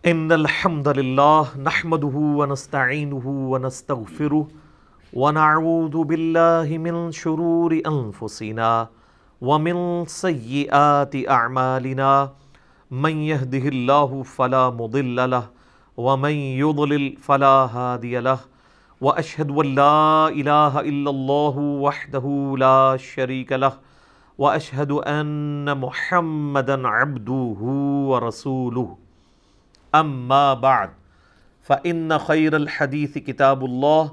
ان الحمد للہ نحمده ونستعینه ونستغفره ونعوذ باللہ من شرور انفسنا ومن سیئات اعمالنا من يهده الله فلا مضل له ومن يضلل فلا هادي له واشهد ان لا اله الا الله وحده لا شريك له واشهد ان محمدا عبده ورسوله اما بعد فان خیر الحدیث کتاب اللہ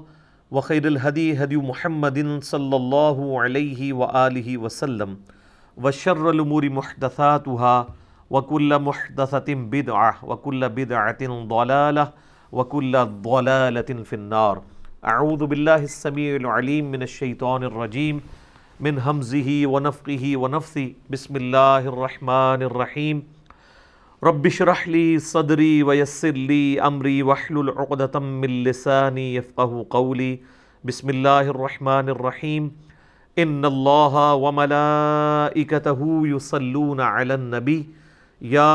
وخیر الہدی ہدی محمد صلی اللہ علیہ وآلہ وسلم وشر الامور محدثاتها وکل محدثۃ بدعہ وکل بدعۃ ضلالہ وکل ضلالۃ فی النار۔ اعوذ باللہ السمیع العلیم من الشیطان الرجیم من ہمزہ ونفخہ ونفثہ۔ بسم اللہ الرحمن الرحیم۔ رب اشرح لی صدری ویسر لی امری واحلل عقدۃ من لسانی یفقہوا قولی۔ بسم اللہ الرحمن الرحیم۔ ان اللہ وملائکتہ یصلون علی النبی یا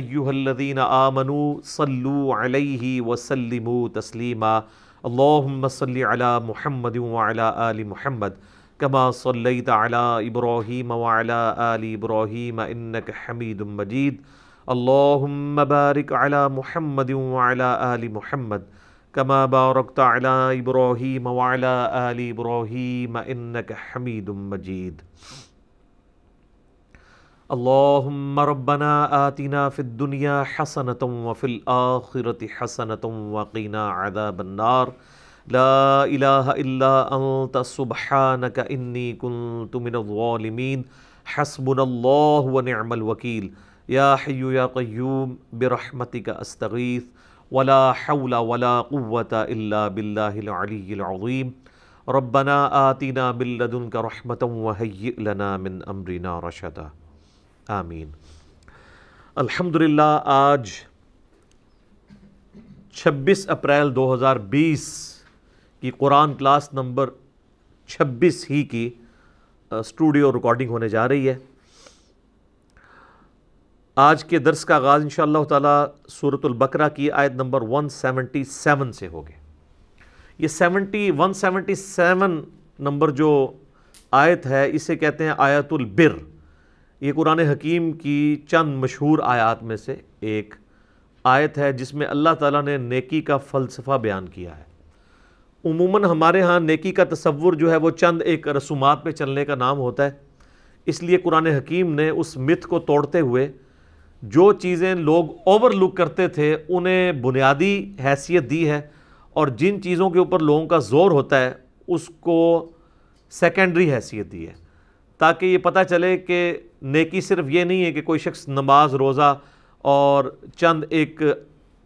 ایہا الذین آمنوا صلوا علیہ وسلموا تسلیما۔ اللہم صل علی محمد وعلی آل محمد کما صلیت علی ابراہیم وعلی آل ابراہیم انک حمید مجید۔ اللہم بارک علی محمد وعلی آل محمد کما بارکت علی ابراہیم وعلی آل ابراہیم انک حمید مجید۔ اللہم ربنا آتنا فی الدنیا حسنۃ وفی الآخرۃ حسنۃ وقنا عذاب النار۔ لا الہ الا انت سبحانک انی کنت من الظالمین۔ حسبنا اللہ ونعم الوکیل۔ یا حی یا قیوم برحمتک استغیث ولا حول ولا قوة الا باللہ العلی العظیم۔ ربنا آتنا من لدنک رحمة وہیئ لنا من امرنا رشدا۔ آمین۔ الحمدللہ آج 26 اپریل 2020 کی قرآن کلاس نمبر 26 ہی کی اسٹوڈیو ریکارڈنگ ہونے جا رہی ہے۔ آج کے درس کا آغاز انشاءاللہ تعالی سورۃ البقرہ کی آیت نمبر 177 سے ہوگی۔ یہ 177 نمبر جو آیت ہے اسے کہتے ہیں آیت البر۔ یہ قرآن حکیم کی چند مشہور آیات میں سے ایک آیت ہے جس میں اللہ تعالیٰ نے نیکی کا فلسفہ بیان کیا ہے۔ عموماً ہمارے ہاں نیکی کا تصور جو ہے وہ چند ایک رسومات پہ چلنے کا نام ہوتا ہے، اس لیے قرآن حکیم نے اس مت کو توڑتے ہوئے جو چیزیں لوگ اوور لک کرتے تھے انہیں بنیادی حیثیت دی ہے، اور جن چیزوں کے اوپر لوگوں کا زور ہوتا ہے اس کو سیکنڈری حیثیت دی ہے، تاکہ یہ پتہ چلے کہ نیکی صرف یہ نہیں ہے کہ کوئی شخص نماز روزہ اور چند ایک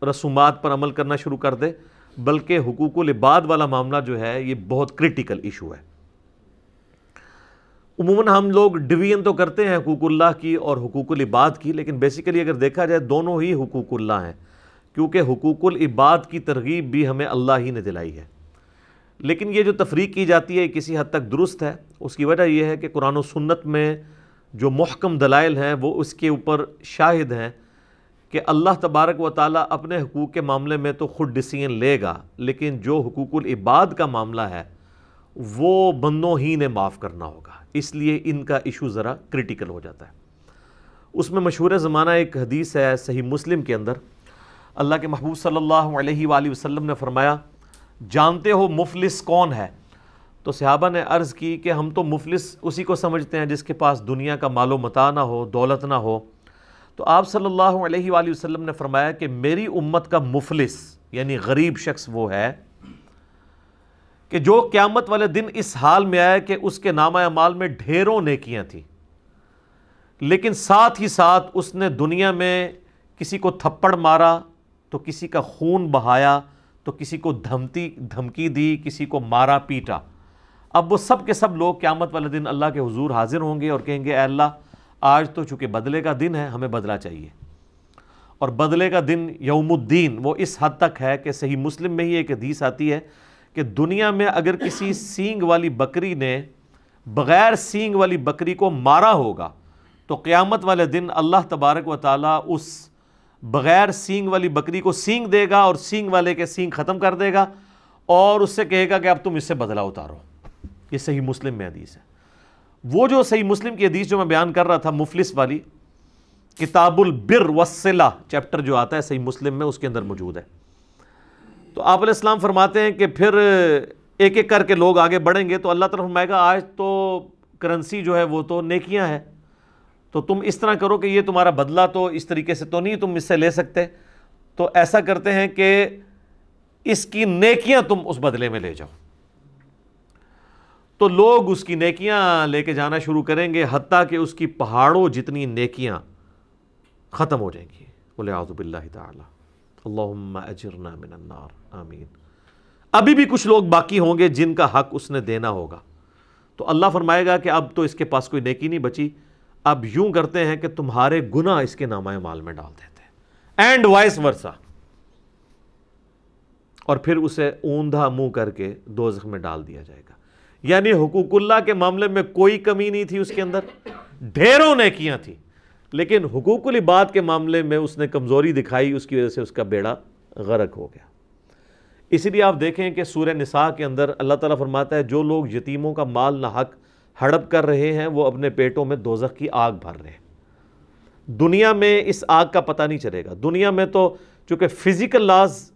رسومات پر عمل کرنا شروع کر دے، بلکہ حقوق العباد والا معاملہ جو ہے یہ بہت کرٹیکل ایشو ہے۔ عموماً ہم لوگ ڈویژن تو کرتے ہیں حقوق اللہ کی اور حقوق العباد کی، لیکن بیسیکلی اگر دیکھا جائے دونوں ہی حقوق اللہ ہیں، کیونکہ حقوق العباد کی ترغیب بھی ہمیں اللہ ہی نے دلائی ہے۔ لیکن یہ جو تفریق کی جاتی ہے کسی حد تک درست ہے۔ اس کی وجہ یہ ہے کہ قرآن و سنت میں جو محکم دلائل ہیں وہ اس کے اوپر شاہد ہیں کہ اللہ تبارک و تعالیٰ اپنے حقوق کے معاملے میں تو خود ڈیسیژن لے گا، لیکن جو حقوق العباد کا معاملہ ہے وہ بندوں ہی نے معاف کرنا ہوگا، اس لیے ان کا ایشو ذرا کرٹیکل ہو جاتا ہے۔ اس میں مشہور زمانہ ایک حدیث ہے صحیح مسلم کے اندر، اللہ کے محبوب صلی اللہ علیہ وآلہ وسلم نے فرمایا، جانتے ہو مفلس کون ہے؟ تو صحابہ نے عرض کی کہ ہم تو مفلس اسی کو سمجھتے ہیں جس کے پاس دنیا کا مال و متاع نہ ہو، دولت نہ ہو۔ تو آپ صلی اللہ علیہ وآلہ وسلم نے فرمایا کہ میری امت کا مفلس یعنی غریب شخص وہ ہے کہ جو قیامت والے دن اس حال میں آئے کہ اس کے نامہ اعمال میں ڈھیروں نیکیاں تھیں، لیکن ساتھ ہی ساتھ اس نے دنیا میں کسی کو تھپڑ مارا تو کسی کا خون بہایا، تو کسی کو دھمکی دی، کسی کو مارا پیٹا۔ اب وہ سب کے سب لوگ قیامت والے دن اللہ کے حضور حاضر ہوں گے اور کہیں گے اے اللہ آج تو چونکہ بدلے کا دن ہے ہمیں بدلہ چاہیے۔ اور بدلے کا دن یوم الدین وہ اس حد تک ہے کہ صحیح مسلم میں ہی ایک حدیث آتی ہے کہ دنیا میں اگر کسی سینگ والی بکری نے بغیر سینگ والی بکری کو مارا ہوگا تو قیامت والے دن اللہ تبارک و تعالیٰ اس بغیر سینگ والی بکری کو سینگ دے گا اور سینگ والے کے سینگ ختم کر دے گا اور اس سے کہے گا کہ اب تم اس سے بدلہ اتارو. یہ صحیح مسلم میں حدیث ہے. وہ جو صحیح مسلم کی حدیث جو میں بیان کر رہا تھا مفلس والی، کتاب البر والصلہ چیپٹر جو آتا ہے صحیح مسلم میں، اس کے اندر موجود ہے. تو آپ علیہ السلام فرماتے ہیں کہ پھر ایک ایک کر کے لوگ آگے بڑھیں گے تو اللہ تعالیٰ فرمائے گا آج تو کرنسی جو ہے وہ تو نیکیاں ہیں، تو تم اس طرح کرو کہ یہ تمہارا بدلہ تو اس طریقے سے تو نہیں تم اس سے لے سکتے، تو ایسا کرتے ہیں کہ اس کی نیکیاں تم اس بدلے میں لے جاؤ. تو لوگ اس کی نیکیاں لے کے جانا شروع کریں گے حتیٰ کہ اس کی پہاڑوں جتنی نیکیاں ختم ہو جائیں گی. وَلِعَوْذُ بِاللَّهِ تَعَالَى اللہم اجرنا من النار آمین. ابھی بھی کچھ لوگ باقی ہوں گے جن کا حق اس نے دینا ہوگا. تو اللہ فرمائے گا کہ اب تو اس کے پاس کوئی نیکی نہیں بچی، اب یوں کرتے ہیں کہ تمہارے گناہ اس کے نامہ اعمال میں ڈال دیتے ہیں، اینڈ وائس ورسا. اور پھر اسے اوندھا منہ کر کے دوزخ میں ڈال دیا جائے گا. یعنی حقوق اللہ کے معاملے میں کوئی کمی نہیں تھی اس کے اندر، ڈھیروں نیکیاں تھیں، لیکن حقوق العباد کے معاملے میں اس نے کمزوری دکھائی، اس کی وجہ سے اس کا بیڑا غرق ہو گیا. اسی لیے آپ دیکھیں کہ سورہ نساء کے اندر اللہ تعالیٰ فرماتا ہے جو لوگ یتیموں کا مال ناحق ہڑپ کر رہے ہیں وہ اپنے پیٹوں میں دوزخ کی آگ بھر رہے ہیں. دنیا میں اس آگ کا پتہ نہیں چلے گا. دنیا میں تو چونکہ فزیکل لاز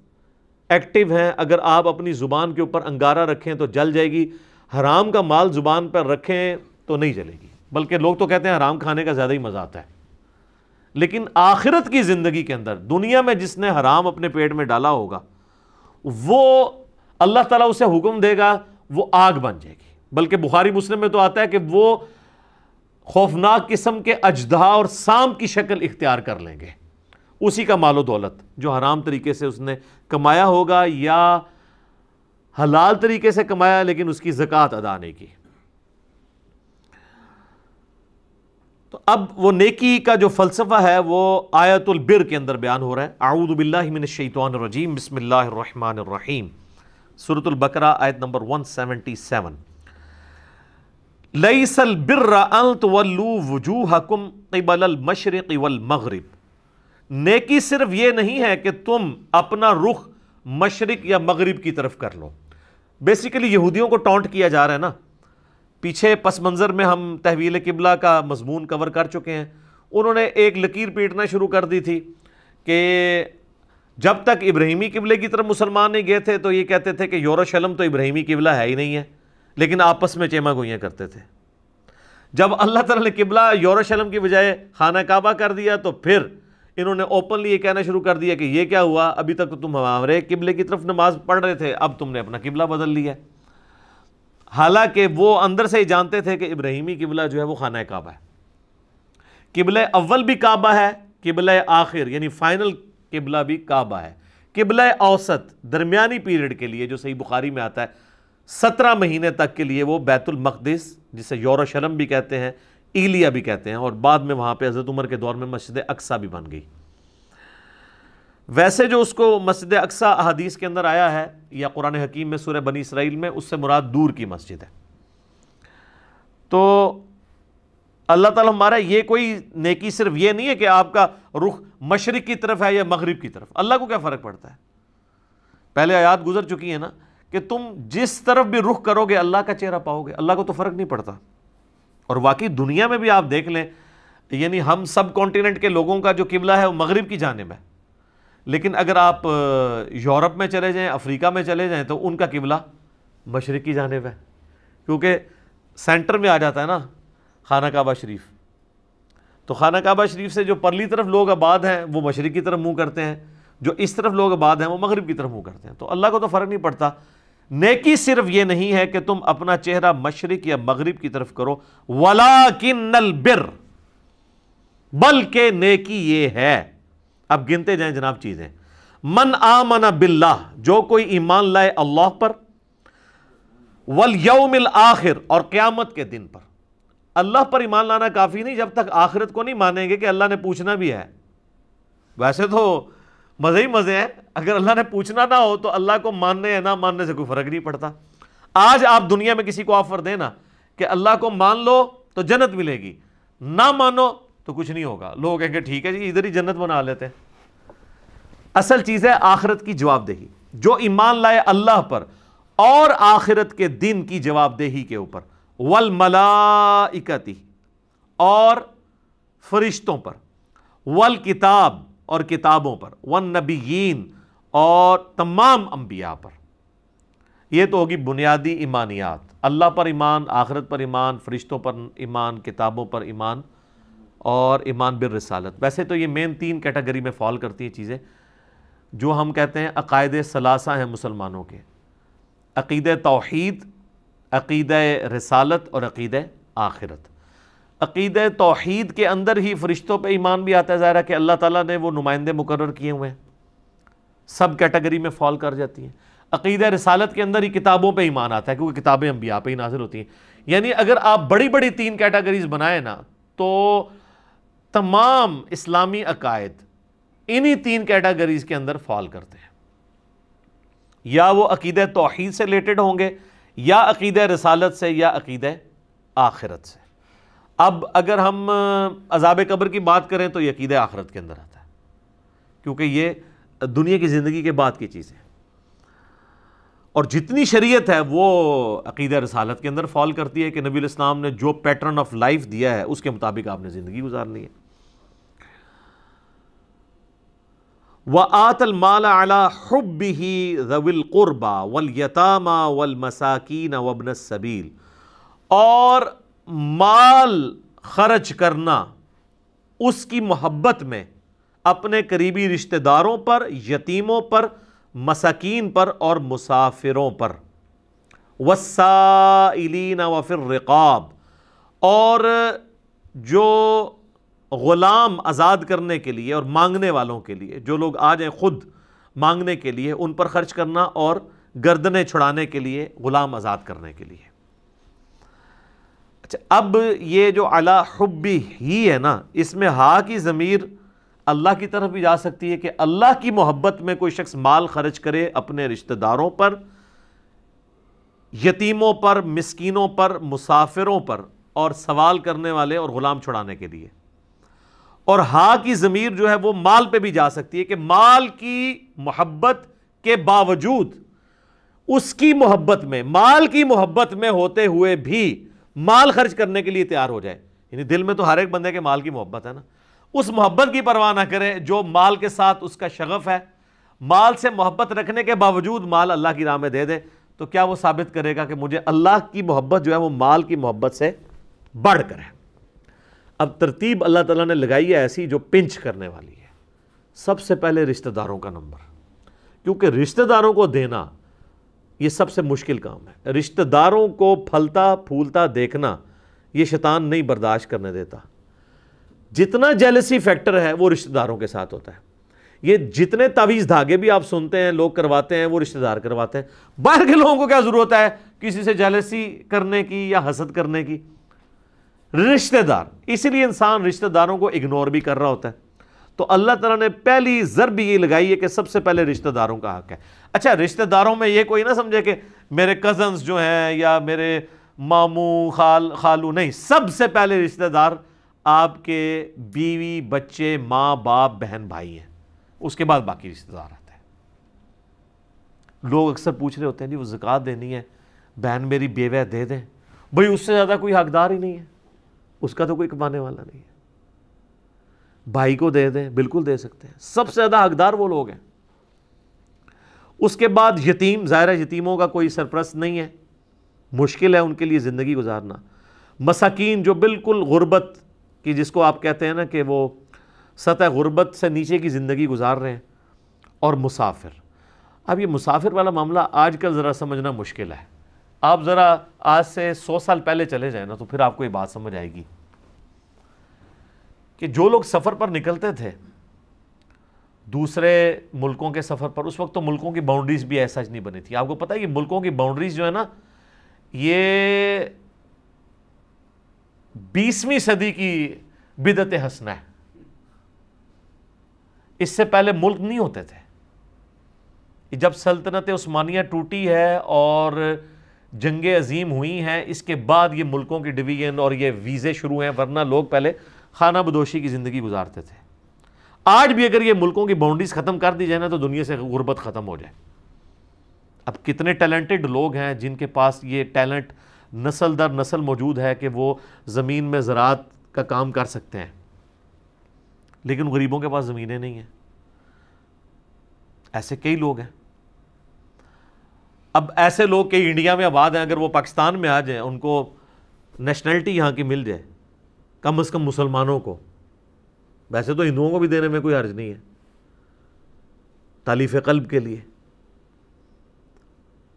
ایکٹیو ہیں، اگر آپ اپنی زبان کے اوپر انگارہ رکھیں تو جل جائے گی، حرام کا مال زبان پر رکھیں تو نہیں جلے گی. بلکہ لوگ تو کہتے ہیں حرام کھانے کا زیادہ ہی مزہ آتا ہے. لیکن آخرت کی زندگی کے اندر دنیا میں جس نے حرام اپنے پیٹ میں ڈالا ہوگا وہ اللہ تعالیٰ اسے حکم دے گا وہ آگ بن جائے گی. بلکہ بخاری مسلم میں تو آتا ہے کہ وہ خوفناک قسم کے اژدہا اور سانپ کی شکل اختیار کر لیں گے. اسی کا مال و دولت جو حرام طریقے سے اس نے کمایا ہوگا یا حلال طریقے سے کمایا لیکن اس کی زکوٰۃ ادا نہیں کی. تو اب وہ نیکی کا جو فلسفہ ہے وہ آیت البر کے اندر بیان ہو رہا ہے. اعوذ باللہ من الشیطان الرجیم، بسم اللہ الرحمن الرحیم. سورۃ البقرہ آیت نمبر 177. لیس البر ان تولوا وجوہکم قبل المشرق والمغرب. نیکی صرف یہ نہیں ہے کہ تم اپنا رخ مشرق یا مغرب کی طرف کر لو. بیسیکلی یہودیوں کو ٹونٹ کیا جا رہا ہے نا. پیچھے پس منظر میں ہم تحویل قبلہ کا مضمون کور کر چکے ہیں. انہوں نے ایک لکیر پیٹنا شروع کر دی تھی کہ جب تک ابراہیمی قبلے کی طرف مسلمان نہیں گئے تھے تو یہ کہتے تھے کہ یروشلم تو ابراہیمی قبلہ ہے ہی نہیں ہے، لیکن آپس میں چیما گوئیاں کرتے تھے. جب اللہ تعالیٰ نے قبلہ یروشلم کی بجائے خانہ کعبہ کر دیا تو پھر انہوں نے اوپنلی یہ کہنا شروع کر دیا کہ یہ کیا ہوا، ابھی تک تو تم ہمارے قبلے کی طرف نماز پڑھ رہے تھے، اب تم نے اپنا قبلہ بدل لیا. حالانکہ وہ اندر سے ہی جانتے تھے کہ ابراہیمی قبلہ جو ہے وہ خانہ کعبہ ہے. قبلہ اول بھی کعبہ ہے، قبلہ آخر یعنی فائنل قبلہ بھی کعبہ ہے. قبلہ اوسط درمیانی پیریڈ کے لیے جو صحیح بخاری میں آتا ہے 17 مہینے تک کے لیے وہ بیت المقدس جسے یروشلم بھی کہتے ہیں، ایلیا بھی کہتے ہیں، اور بعد میں وہاں پہ حضرت عمر کے دور میں مسجد اقصیٰ بھی بن گئی. ویسے جو اس کو مسجد اقصیٰ احادیث کے اندر آیا ہے یا قرآن حکیم میں سورہ بنی اسرائیل میں، اس سے مراد دور کی مسجد ہے. تو اللہ تعالیٰ ہمارا یہ کوئی نیکی صرف یہ نہیں ہے کہ آپ کا رخ مشرق کی طرف ہے یا مغرب کی طرف. اللہ کو کیا فرق پڑتا ہے؟ پہلے آیات گزر چکی ہیں نا کہ تم جس طرف بھی رخ کرو گے اللہ کا چہرہ پاؤ گے. اللہ کو تو فرق نہیں پڑتا. اور واقعی دنیا میں بھی آپ دیکھ لیں، یعنی ہم سب کانٹیننٹ کے لوگوں کا جو قبلہ ہے وہ مغرب کی جانب ہے، لیکن اگر آپ یورپ میں چلے جائیں، افریقہ میں چلے جائیں تو ان کا قبلہ مشرق کی جانب ہے، کیونکہ سینٹر میں آ جاتا ہے نا خانہ کعبہ شریف. تو خانہ کعبہ شریف سے جو پرلی طرف لوگ آباد ہیں وہ مشرق کی طرف منہ کرتے ہیں، جو اس طرف لوگ آباد ہیں وہ مغرب کی طرف منہ کرتے ہیں. تو اللہ کو تو فرق نہیں پڑتا. نیکی صرف یہ نہیں ہے کہ تم اپنا چہرہ مشرق یا مغرب کی طرف کرو، وَلَٰكِنَّ الْبِرَّ، بلکہ نیکی یہ ہے. اب گنتے جائیں جناب چیزیں. من آمن باللہ، جو کوئی ایمان لائے اللہ پر، والیوم الآخر، اور قیامت کے دن پر. اللہ پر ایمان لانا کافی نہیں جب تک آخرت کو نہیں مانیں گے کہ اللہ نے پوچھنا بھی ہے. ویسے تو مزے ہی مزے ہیں، اگر اللہ نے پوچھنا نہ ہو تو اللہ کو ماننے یا نہ ماننے سے کوئی فرق نہیں پڑتا. آج آپ دنیا میں کسی کو آفر دینا کہ اللہ کو مان لو تو جنت ملے گی، نہ مانو تو کچھ نہیں ہوگا. لوگ کہیں گے ٹھیک ہے جی ادھر ہی جنت بنا لیتے ہیں. اصل چیز ہے آخرت کی جواب دہی. جو ایمان لائے اللہ پر اور آخرت کے دن کی جواب دہی کے اوپر، والملائکتی اور فرشتوں پر، والکتاب اور کتابوں پر، والنبیین اور تمام انبیاء پر. یہ تو ہوگی بنیادی ایمانیات. اللہ پر ایمان، آخرت پر ایمان، فرشتوں پر ایمان، کتابوں پر ایمان اور ایمان بالرسالت. ویسے تو یہ مین 3 کیٹیگری میں فال کرتی ہیں چیزیں جو ہم کہتے ہیں عقائد ثلاثہ ہیں مسلمانوں کے: عقیدہ توحید، عقیدہ رسالت اور عقیدہ آخرت. عقیدہ توحید کے اندر ہی فرشتوں پہ ایمان بھی آتا ہے، ظاہر ہے کہ اللہ تعالیٰ نے وہ نمائندے مقرر کیے ہوئے ہیں، سب کیٹیگری میں فال کر جاتی ہیں. عقیدہ رسالت کے اندر ہی کتابوں پہ ایمان آتا ہے کیونکہ کتابیں انبیاء پہ ہی نازل ہوتی ہیں. یعنی اگر آپ بڑی بڑی 3 کیٹیگریز بنائیں نا تو تمام اسلامی عقائد انہی 3 کیٹیگریز کے اندر فال کرتے ہیں. یا وہ عقیدہ توحید سے ریلیٹڈ ہوں گے، یا عقیدہ رسالت سے، یا عقیدہ آخرت سے. اب اگر ہم عذاب قبر کی بات کریں تو یہ عقیدہ آخرت کے اندر آتا ہے کیونکہ یہ دنیا کی زندگی کے بعد کی چیزیں ہیں. اور جتنی شریعت ہے وہ عقیدہ رسالت کے اندر فال کرتی ہے کہ نبی علیہ السلام نے جو پیٹرن آف لائف دیا ہے اس کے مطابق آپ نے زندگی گزارنی ہے. وَآتَ الْمَالَ عَلَى حُبِّهِ ذَوِي الْقُرْبَى وَالْيَتَامَى وَالْمَسَاكِينَ وَابْنَ السَّبِيلِ، اور مال خرچ کرنا اس کی محبت میں اپنے قریبی رشتہ داروں پر، یتیموں پر، مساکین پر اور مسافروں پر. وَالسَّائِلِينَ وَفِي الرِّقَابِ، اور جو غلام آزاد کرنے کے لیے اور مانگنے والوں کے لیے، جو لوگ آ جائیں خود مانگنے کے لیے ان پر خرچ کرنا، اور گردنیں چھڑانے کے لیے، غلام آزاد کرنے کے لیے. اچھا، اب یہ جو علی حبی ہی ہے نا، اس میں ہا کی ضمیر اللہ کی طرف بھی جا سکتی ہے کہ اللہ کی محبت میں کوئی شخص مال خرچ کرے اپنے رشتہ داروں پر، یتیموں پر، مسکینوں پر، مسافروں پر اور سوال کرنے والے اور غلام چھڑانے کے لیے. اور ہا کی ضمیر جو ہے وہ مال پہ بھی جا سکتی ہے کہ مال کی محبت کے باوجود اس کی محبت میں، مال کی محبت میں ہوتے ہوئے بھی مال خرچ کرنے کے لیے تیار ہو جائے. یعنی دل میں تو ہر ایک بندے کے مال کی محبت ہے نا، اس محبت کی پرواہ نہ کرے جو مال کے ساتھ اس کا شغف ہے، مال سے محبت رکھنے کے باوجود مال اللہ کی راہ میں دے دے. تو کیا وہ ثابت کرے گا کہ مجھے اللہ کی محبت جو ہے وہ مال کی محبت سے بڑھ کر ہے؟ اب ترتیب اللہ تعالیٰ نے لگائی ہے ایسی جو پنچ کرنے والی ہے. سب سے پہلے رشتہ داروں کا نمبر، کیونکہ رشتہ داروں کو دینا یہ سب سے مشکل کام ہے. رشتہ داروں کو پھلتا پھولتا دیکھنا یہ شیطان نہیں برداشت کرنے دیتا. جتنا جیلسی فیکٹر ہے وہ رشتہ داروں کے ساتھ ہوتا ہے. یہ جتنے تعویذ دھاگے بھی آپ سنتے ہیں لوگ کرواتے ہیں وہ رشتہ دار کرواتے ہیں. باہر کے لوگوں کو کیا ضرورت ہے کسی سے جیلسی کرنے کی یا حسد کرنے کی؟ رشتہ دار. اسی لیے انسان رشتہ داروں کو اگنور بھی کر رہا ہوتا ہے. تو اللہ تعالیٰ نے پہلی ضرب یہ لگائی ہے کہ سب سے پہلے رشتہ داروں کا حق ہے. اچھا، رشتہ داروں میں یہ کوئی نہ سمجھے کہ میرے کزنز جو ہیں یا میرے ماموں خالو، نہیں. سب سے پہلے رشتہ دار آپ کے بیوی، بچے، ماں باپ، بہن بھائی ہیں. اس کے بعد باقی رشتہ دار آتے ہیں. لوگ اکثر پوچھ رہے ہوتے ہیں جی وہ زکوٰۃ دینی ہے، بہن میری بیوہ دے دیں. بھئی اس سے زیادہ کوئی حقدار ہی نہیں ہے، اس کا تو کوئی کمانے والا نہیں ہے. بھائی کو دے دیں، بالکل دے سکتے ہیں. سب سے زیادہ حقدار وہ لوگ ہیں. اس کے بعد یتیم، ظاہر ہے یتیموں کا کوئی سرپرست نہیں ہے، مشکل ہے ان کے لیے زندگی گزارنا. مساکین جو بالکل غربت کی، جس کو آپ کہتے ہیں نا کہ وہ سطح غربت سے نیچے کی زندگی گزار رہے ہیں. اور مسافر. اب یہ مسافر والا معاملہ آج کل ذرا سمجھنا مشکل ہے. آپ ذرا آج سے 100 سال پہلے چلے جائیں نا تو پھر آپ کو یہ بات سمجھ آئے گی کہ جو لوگ سفر پر نکلتے تھے دوسرے ملکوں کے سفر پر، اس وقت تو ملکوں کی باؤنڈریز بھی ایسا نہیں بنی تھی. آپ کو پتہ ہے کہ ملکوں کی باؤنڈریز جو ہے نا یہ 20ویں صدی کی بدعت حسنہ ہے. اس سے پہلے ملک نہیں ہوتے تھے. جب سلطنت عثمانیہ ٹوٹی ہے اور جنگیں عظیم ہوئی ہیں، اس کے بعد یہ ملکوں کی ڈویژن اور یہ ویزے شروع ہیں، ورنہ لوگ پہلے خانہ بدوشی کی زندگی گزارتے تھے. آج بھی اگر یہ ملکوں کی باؤنڈریز ختم کر دی جائے نا تو دنیا سے غربت ختم ہو جائے. اب کتنے ٹیلنٹڈ لوگ ہیں جن کے پاس یہ ٹیلنٹ نسل در نسل موجود ہے کہ وہ زمین میں زراعت کا کام کر سکتے ہیں, لیکن غریبوں کے پاس زمینیں نہیں ہیں. ایسے کئی لوگ ہیں. اب ایسے لوگ کئی انڈیا میں آباد ہیں, اگر وہ پاکستان میں آ جائیں, ان کو نیشنلٹی یہاں کی مل جائے, کم از کم مسلمانوں کو, ویسے تو ہندوؤں کو بھی دینے میں کوئی حرج نہیں ہے تالیف قلب کے لیے,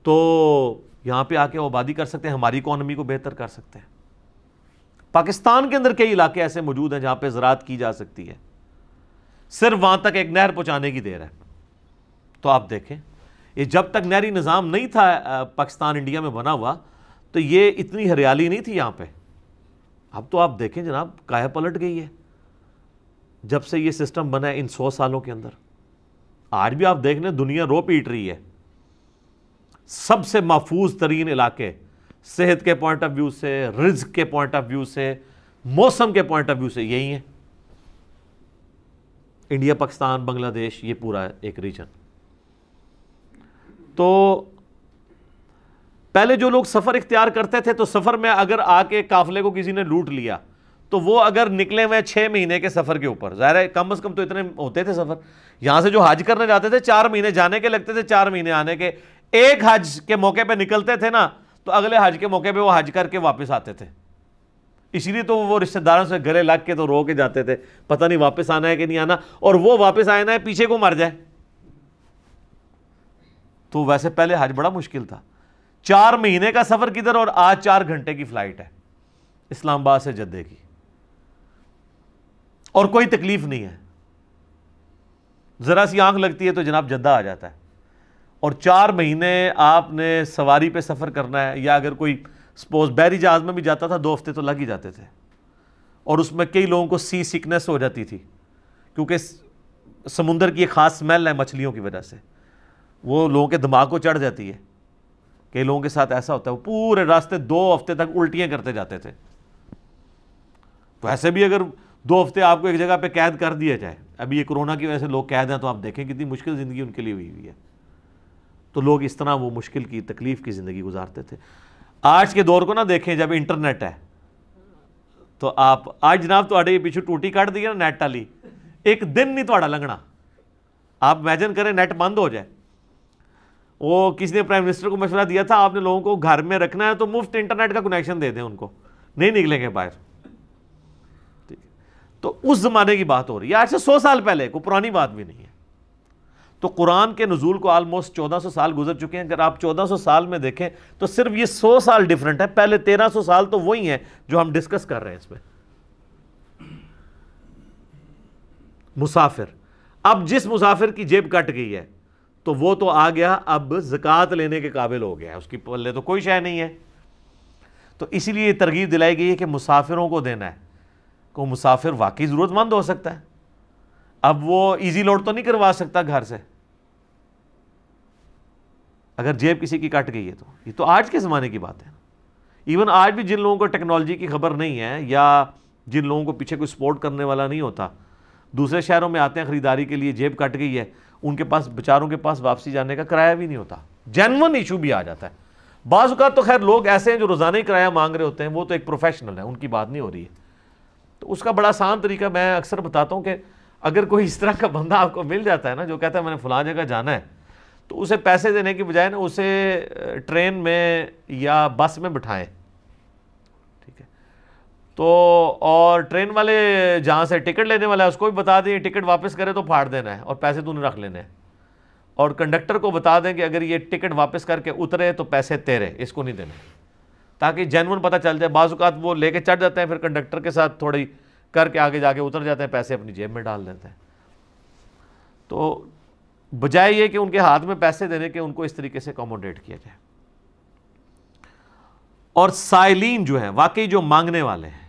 تو یہاں پہ آ کے آبادی کر سکتے ہیں, ہماری اکانومی کو بہتر کر سکتے ہیں. پاکستان کے اندر کئی علاقے ایسے موجود ہیں جہاں پہ زراعت کی جا سکتی ہے, صرف وہاں تک ایک نہر پہنچانے کی دیر ہے. تو آپ دیکھیں, یہ جب تک نہری نظام نہیں تھا پاکستان انڈیا میں بنا ہوا تو یہ اتنی ہریالی نہیں تھی یہاں پہ. اب تو آپ دیکھیں جناب, کایا پلٹ گئی ہے جب سے یہ سسٹم بنا ہے ان 100 سالوں کے اندر. آج بھی آپ دیکھ لیں, دنیا رو پیٹ رہی ہے. سب سے محفوظ ترین علاقے صحت کے پوائنٹ آف ویو سے, رزق کے پوائنٹ آف ویو سے, موسم کے پوائنٹ آف ویو سے یہی ہیں. انڈیا, پاکستان, بنگلہ دیش, یہ پورا ایک ریجن. تو پہلے جو لوگ سفر اختیار کرتے تھے تو سفر میں اگر آ کے قافلے کو کسی نے لوٹ لیا تو وہ اگر نکلے ہوئے 6 مہینے کے سفر کے اوپر, ظاہر ہے کم از کم تو اتنے ہوتے تھے سفر. یہاں سے جو حج کرنے جاتے تھے 4 مہینے جانے کے لگتے تھے, 4 مہینے آنے کے. ایک حج کے موقع پہ نکلتے تھے نا تو اگلے حج کے موقع پہ وہ حج کر کے واپس آتے تھے. اسی لیے تو وہ رشتہ داروں سے گلے لگ کے تو رو کے جاتے تھے, پتہ نہیں واپس آنا ہے کہ نہیں آنا, اور وہ واپس آئے نا پیچھے کو مر جائے. تو ویسے پہلے حج بڑا مشکل تھا. 4 مہینے کا سفر کدھر, اور آج 4 گھنٹے کی فلائٹ ہے اسلام آباد سے جدے کی, اور کوئی تکلیف نہیں ہے. ذرا سی آنکھ لگتی ہے تو جناب جدہ آ جاتا ہے. اور 4 مہینے آپ نے سواری پہ سفر کرنا ہے, یا اگر کوئی سپوز بحری جہاز میں بھی جاتا تھا 2 ہفتے تو لگ ہی جاتے تھے. اور اس میں کئی لوگوں کو سی سکنس ہو جاتی تھی, کیونکہ سمندر کی ایک خاص سمیل ہے مچھلیوں کی وجہ سے, وہ لوگوں کے دماغ کو چڑھ جاتی ہے. کئی لوگوں کے ساتھ ایسا ہوتا ہے, وہ پورے راستے 2 ہفتے تک الٹیاں کرتے جاتے تھے. تو ایسے بھی اگر 2 ہفتے آپ کو ایک جگہ پہ قید کر دیا جائے, ابھی یہ کورونا کی وجہ سے لوگ قید ہیں, تو آپ دیکھیں کتنی مشکل زندگی ان کے لیے ہوئی ہے. تو لوگ اس طرح وہ مشکل کی, تکلیف کی زندگی گزارتے تھے. آج کے دور کو نہ دیکھیں, جب انٹرنیٹ ہے تو آپ آج جناب تھوڑے پیچھے ٹوٹی کٹ دی نا نیٹ والی, ایک دن نہیں تھوڑا لنگنا. آپ امیجن کریں نیٹ بند ہو جائے. وہ کسی نے پرائم منسٹر کو مشورہ دیا تھا, آپ نے لوگوں کو گھر میں رکھنا ہے تو مفت انٹرنیٹ کا کنیکشن دے دیں ان کو, نہیں نکلیں گے باہر. ٹھیک ہے, تو اس زمانے کی بات ہو رہی ہے, آج سے 100 سال پہلے, کوئی پرانی بات بھی نہیں ہے. تو قرآن کے نزول کو آلموسٹ 1400 سال گزر چکے ہیں. اگر آپ 1400 سال میں دیکھیں تو صرف یہ 100 سال ڈیفرنٹ ہے. پہلے 1300 سال تو وہی ہیں جو ہم ڈسکس کر رہے ہیں اس میں. مسافر, اب جس مسافر کی جیب کٹ گئی ہے تو وہ تو آ گیا, اب زکوٰۃ لینے کے قابل ہو گیا ہے, اس کی پلے تو کوئی شے نہیں ہے. تو اسی لیے یہ ترغیب دلائی گئی ہے کہ مسافروں کو دینا ہے. کو مسافر واقعی ضرورت مند ہو سکتا ہے, اب وہ ایزی لوڈ تو نہیں کروا سکتا گھر سے اگر جیب کسی کی کٹ گئی ہے. تو یہ تو آج کے زمانے کی بات ہے. ایون آج بھی جن لوگوں کو ٹیکنالوجی کی خبر نہیں ہے, یا جن لوگوں کو پیچھے کوئی سپورٹ کرنے والا نہیں ہوتا, دوسرے شہروں میں آتے ہیں خریداری کے لیے, جیب کٹ گئی ہے, ان کے پاس بیچاروں کے پاس واپسی جانے کا کرایہ بھی نہیں ہوتا. جینون ایشو بھی آ جاتا ہے. بعض اوقات تو خیر لوگ ایسے ہیں جو روزانہ ہی کرایہ مانگ رہے ہوتے ہیں, وہ تو ایک پروفیشنل ہے, ان کی بات نہیں ہو رہی ہے. تو اس کا بڑا آسان طریقہ میں اکثر بتاتا ہوں کہ اگر کوئی اس طرح کا بندہ آپ کو مل جاتا ہے نا, جو کہتا ہے میں نے فلاں جگہ جانا ہے, تو اسے پیسے دینے کی بجائے نا اسے ٹرین میں یا بس میں بٹھائیں. ٹھیک ہے, تو اور ٹرین والے جہاں سے ٹکٹ لینے والا ہے اس کو بھی بتا دیں ٹکٹ واپس کرے تو پھاڑ دینا ہے اور پیسے تو نے رکھ لینے ہیں. اور کنڈکٹر کو بتا دیں کہ اگر یہ ٹکٹ واپس کر کے اترے تو پیسے تیرے, اس کو نہیں دینے, تاکہ جینون پتہ چل جائے. بعض اوقات وہ لے کے چڑھ جاتے ہیں, پھر کنڈکٹر کے ساتھ تھوڑی کر کے آگے جا کے اتر جاتے ہیں, پیسے اپنی جیب میں ڈال دیتے ہیں. تو بجائے یہ کہ ان کے ہاتھ میں پیسے دینے کے, ان کو اس طریقے سے اکوموڈیٹ کیا جائے. اور سائلین جو ہیں, واقعی جو مانگنے والے ہیں,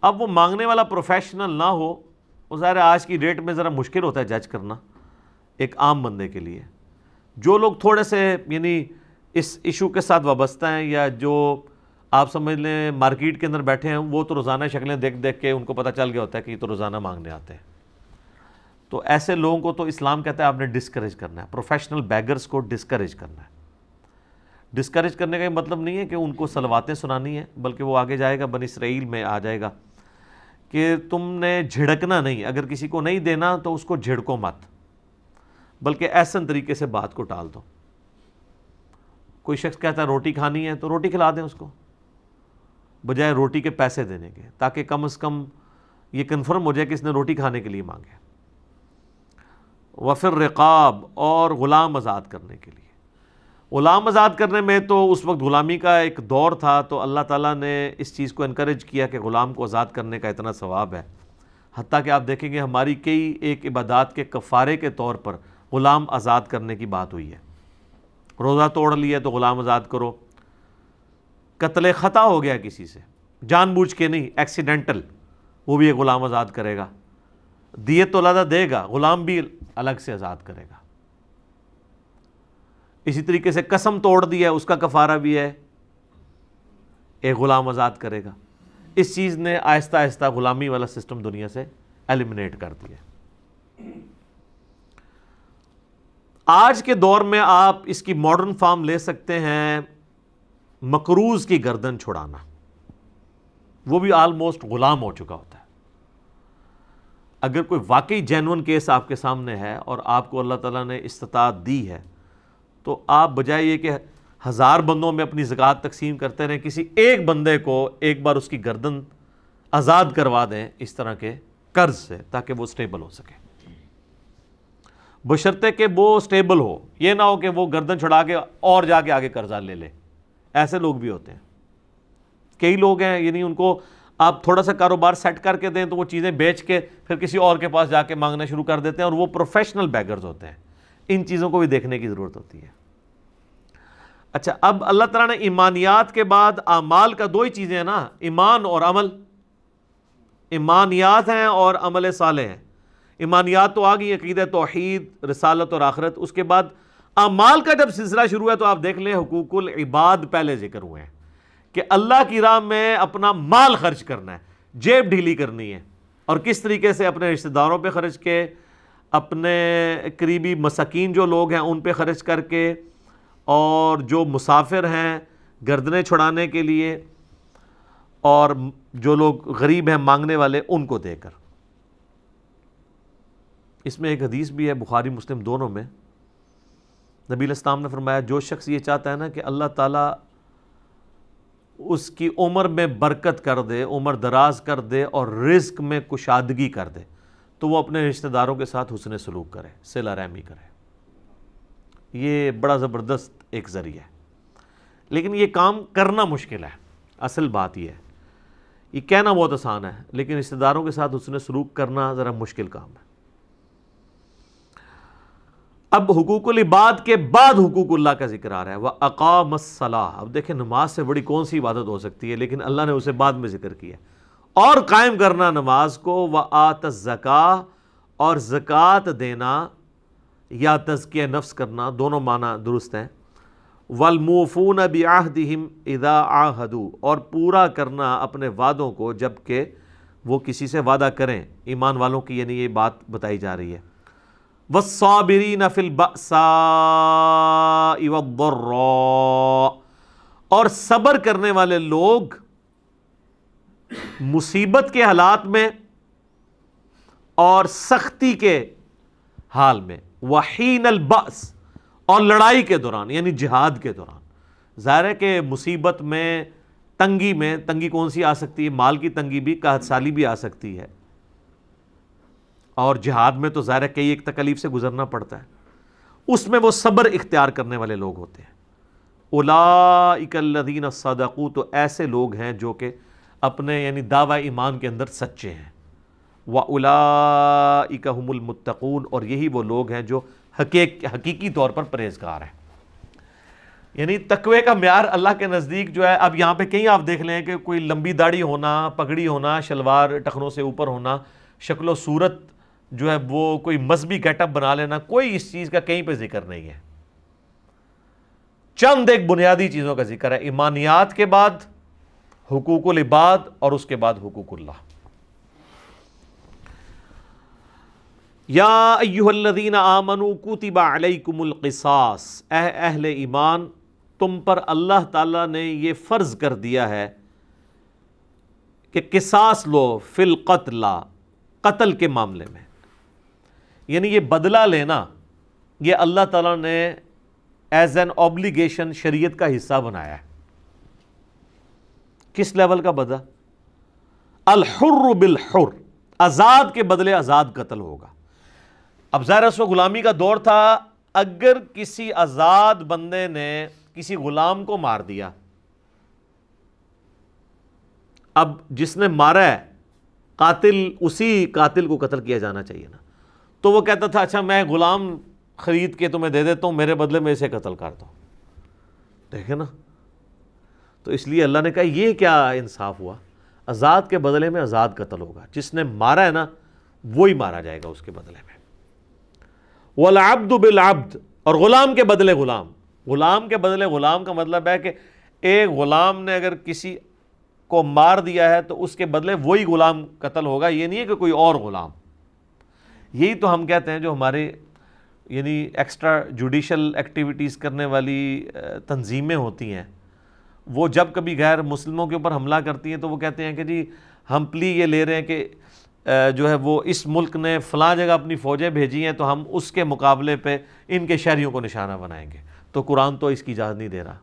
اب وہ مانگنے والا پروفیشنل نہ ہو, وہ ظاہر آج کی ڈیٹ میں ذرا مشکل ہوتا ہے جج کرنا ایک عام بندے کے لیے. جو لوگ تھوڑے سے یعنی اس ایشو کے ساتھ وابستہ ہیں, یا جو آپ سمجھ لیں مارکیٹ کے اندر بیٹھے ہیں, وہ تو روزانہ شکلیں دیکھ دیکھ کے ان کو پتہ چل گیا ہوتا ہے کہ یہ تو روزانہ مانگنے آتے ہیں. تو ایسے لوگوں کو تو اسلام کہتا ہے آپ نے ڈسکریج کرنا ہے، پروفیشنل بیگرز کو ڈسکریج کرنا ہے۔ ڈسکریج کرنے کا یہ مطلب نہیں ہے کہ ان کو صلواتیں سنانی ہیں، بلکہ وہ آگے جائے گا، بنی اسرائیل میں آ جائے گا کہ تم نے جھڑکنا نہیں، اگر کسی کو نہیں دینا تو اس کو جھڑکو مت، بلکہ احسن طریقے سے بات کو ٹال دو۔ کوئی شخص کہتا ہے روٹی کھانی ہے تو روٹی کھلا دیں اس کو، بجائے روٹی کے پیسے دینے کے، تاکہ کم از کم یہ کنفرم ہو جائے کہ اس نے روٹی کھانے کے لیے مانگے۔ وفر رقاب، اور غلام آزاد کرنے کے لیے۔ غلام آزاد کرنے میں تو اس وقت غلامی کا ایک دور تھا، تو اللہ تعالیٰ نے اس چیز کو انکریج کیا کہ غلام کو آزاد کرنے کا اتنا ثواب ہے، حتیٰ کہ آپ دیکھیں گے ہماری کئی ایک عبادات کے کفارے کے طور پر غلام آزاد کرنے کی بات ہوئی ہے۔ روزہ توڑ لیا تو غلام آزاد کرو، قتل خطا ہو گیا کسی سے، جان بوجھ کے نہیں، ایکسیڈنٹل، وہ بھی ایک غلام آزاد کرے گا، دیت تو علیحدہ دے گا، غلام بھی الگ سے آزاد کرے گا۔ اسی طریقے سے قسم توڑ دیا، اس کا کفارہ بھی ہے، ایک غلام آزاد کرے گا۔ اس چیز نے آہستہ آہستہ غلامی والا سسٹم دنیا سے ایلیمنیٹ کر دیا۔ آج کے دور میں آپ اس کی ماڈرن فارم لے سکتے ہیں، مقروض کی گردن چھڑانا، وہ بھی آلموسٹ غلام ہو چکا ہوتا ہے۔ اگر کوئی واقعی جینون کیس آپ کے سامنے ہے اور آپ کو اللہ تعالیٰ نے استطاعت دی ہے، تو آپ بجائے یہ کہ 1000 بندوں میں اپنی زکوٰۃ تقسیم کرتے رہیں، کسی ایک بندے کو ایک بار اس کی گردن آزاد کروا دیں اس طرح کے قرض سے، تاکہ وہ سٹیبل ہو سکے، بشرطے کہ وہ سٹیبل ہو، یہ نہ ہو کہ وہ گردن چھڑا کے اور جا کے آگے قرضہ لے لے۔ ایسے لوگ بھی ہوتے ہیں، کئی لوگ ہیں، یعنی ان کو آپ تھوڑا سا کاروبار سیٹ کر کے دیں تو وہ چیزیں بیچ کے پھر کسی اور کے پاس جا کے مانگنا شروع کر دیتے ہیں، اور وہ پروفیشنل بیگرز ہوتے ہیں۔ ان چیزوں کو بھی دیکھنے کی ضرورت ہوتی ہے۔ اچھا، اب اللہ تعالیٰ نے ایمانیات کے بعد اعمال کا 2 ہی چیزیں ہیں نا، ایمان اور عمل۔ ایمانیات ہیں اور عمل صالح ہیں۔ ایمانیات تو آ گئی، عقیدہ توحید، رسالت اور آخرت۔ اس کے بعد اعمال کا جب سلسلہ شروع ہے تو آپ دیکھ لیں حقوق العباد پہلے ذکر ہوئے ہیں، کہ اللہ کی راہ میں اپنا مال خرچ کرنا ہے، جیب ڈھیلی کرنی ہے، اور کس طریقے سے اپنے رشتہ داروں پہ خرچ کے، اپنے قریبی مساکین جو لوگ ہیں ان پہ خرچ کر کے، اور جو مسافر ہیں گردنیں چھڑانے کے لیے، اور جو لوگ غریب ہیں مانگنے والے ان کو دے کر۔ اس میں ایک حدیث بھی ہے بخاری مسلم دونوں میں، نبی علیہ السلام نے فرمایا جو شخص یہ چاہتا ہے نا کہ اللہ تعالیٰ اس کی عمر میں برکت کر دے، عمر دراز کر دے، اور رزق میں کشادگی کر دے، تو وہ اپنے رشتہ داروں کے ساتھ حسن سلوک کرے، صلہ رحمی کرے۔ یہ بڑا زبردست ایک ذریعہ ہے، لیکن یہ کام کرنا مشکل ہے۔ اصل بات یہ ہے، یہ کہنا بہت آسان ہے، لیکن رشتہ داروں کے ساتھ حسن سلوک کرنا ذرا مشکل کام ہے۔ اب حقوق العباد کے بعد حقوق اللہ کا ذکر آ رہا ہے، وَأَقَامَ الصَّلَاةَ۔ اب دیکھیں نماز سے بڑی کون سی عبادت ہو سکتی ہے، لیکن اللہ نے اسے بعد میں ذکر کیا، اور قائم کرنا نماز کو، وَآتَ الزَّكَاةَ، اور زکوٰۃ دینا یا تزکیہ نفس کرنا، دونوں معنی درست ہیں، وَالْمُوفُونَ بِعَهْدِهِمْ إِذَا عَاهَدُوا، اور پورا کرنا اپنے وعدوں کو جب کہ وہ کسی سے وعدہ کریں، ایمان والوں کی یعنی یہ بات بتائی جا رہی ہے۔ وَالصَّابِرِينَ فِي الْبَأْسَاءِ وَالضَّرَّاءِ، اور صبر کرنے والے لوگ مصیبت کے حالات میں اور سختی کے حال میں، وحین البأس، اور لڑائی کے دوران یعنی جہاد کے دوران۔ ظاہر ہے کہ مصیبت میں، تنگی کون سی آ سکتی ہے، مال کی تنگی بھی، قحط سالی بھی آ سکتی ہے، اور جہاد میں تو ظاہر ہے کئی ایک تکلیف سے گزرنا پڑتا ہے، اس میں وہ صبر اختیار کرنے والے لوگ ہوتے ہیں۔ اولئک الذین صدقوا، تو ایسے لوگ ہیں جو کہ اپنے یعنی دعوی ایمان کے اندر سچے ہیں۔ وَأُولَئِكَ هُمُ الْمُتَّقُونَ، اور یہی وہ لوگ ہیں جو حقیقی طور پر پرہیزگار ہیں۔ یعنی تقوی کا معیار اللہ کے نزدیک جو ہے، اب یہاں پہ کہیں آپ دیکھ لیں کہ کوئی لمبی داڑھی ہونا، پگڑی ہونا، شلوار ٹخنوں سے اوپر ہونا، شکل و صورت جو ہے وہ کوئی مذہبی گیٹ اپ بنا لینا، کوئی اس چیز کا کہیں پہ ذکر نہیں ہے۔ چند ایک بنیادی چیزوں کا ذکر ہے، ایمانیات کے بعد حقوق العباد، اور اس کے بعد حقوق اللہ۔ یا ایھا الذین آمنوا کتب علیکم القصاص، اے اہل ایمان تم پر اللہ تعالیٰ نے یہ فرض کر دیا ہے کہ قصاص لو فی القتل، قتل کے معاملے میں، یعنی یہ بدلہ لینا یہ اللہ تعالیٰ نے ایز این اوبلیگیشن شریعت کا حصہ بنایا ہے۔ کس لیول کا بدلہ؟ الحر بالحر، آزاد کے بدلے آزاد قتل ہوگا۔ اب ظاہر اس وقت غلامی کا دور تھا، اگر کسی آزاد بندے نے کسی غلام کو مار دیا، اب جس نے مارا ہے قاتل، اسی قاتل کو قتل کیا جانا چاہیے نا، تو وہ کہتا تھا اچھا میں غلام خرید کے تمہیں دے دیتا ہوں، میرے بدلے میں اسے قتل کر دو۔ دیکھیں نا، تو اس لیے اللہ نے کہا یہ کیا انصاف ہوا، آزاد کے بدلے میں آزاد قتل ہوگا، جس نے مارا ہے نا وہی مارا جائے گا اس کے بدلے میں۔ والعبد بالعبد، اور غلام کے بدلے غلام، غلام کے بدلے غلام کا مطلب ہے کہ ایک غلام نے اگر کسی کو مار دیا ہے تو اس کے بدلے وہی غلام قتل ہوگا، یہ نہیں ہے کہ کوئی اور غلام۔ یہی تو ہم کہتے ہیں جو ہمارے یعنی ایکسٹرا جوڈیشل ایکٹیویٹیز کرنے والی تنظیمیں ہوتی ہیں، وہ جب کبھی غیر مسلموں کے اوپر حملہ کرتی ہیں تو وہ کہتے ہیں کہ جی ہم پلی یہ لے رہے ہیں کہ جو ہے وہ اس ملک نے فلاں جگہ اپنی فوجیں بھیجی ہیں تو ہم اس کے مقابلے پہ ان کے شہریوں کو نشانہ بنائیں گے۔ تو قرآن تو اس کی اجازت نہیں دے رہا،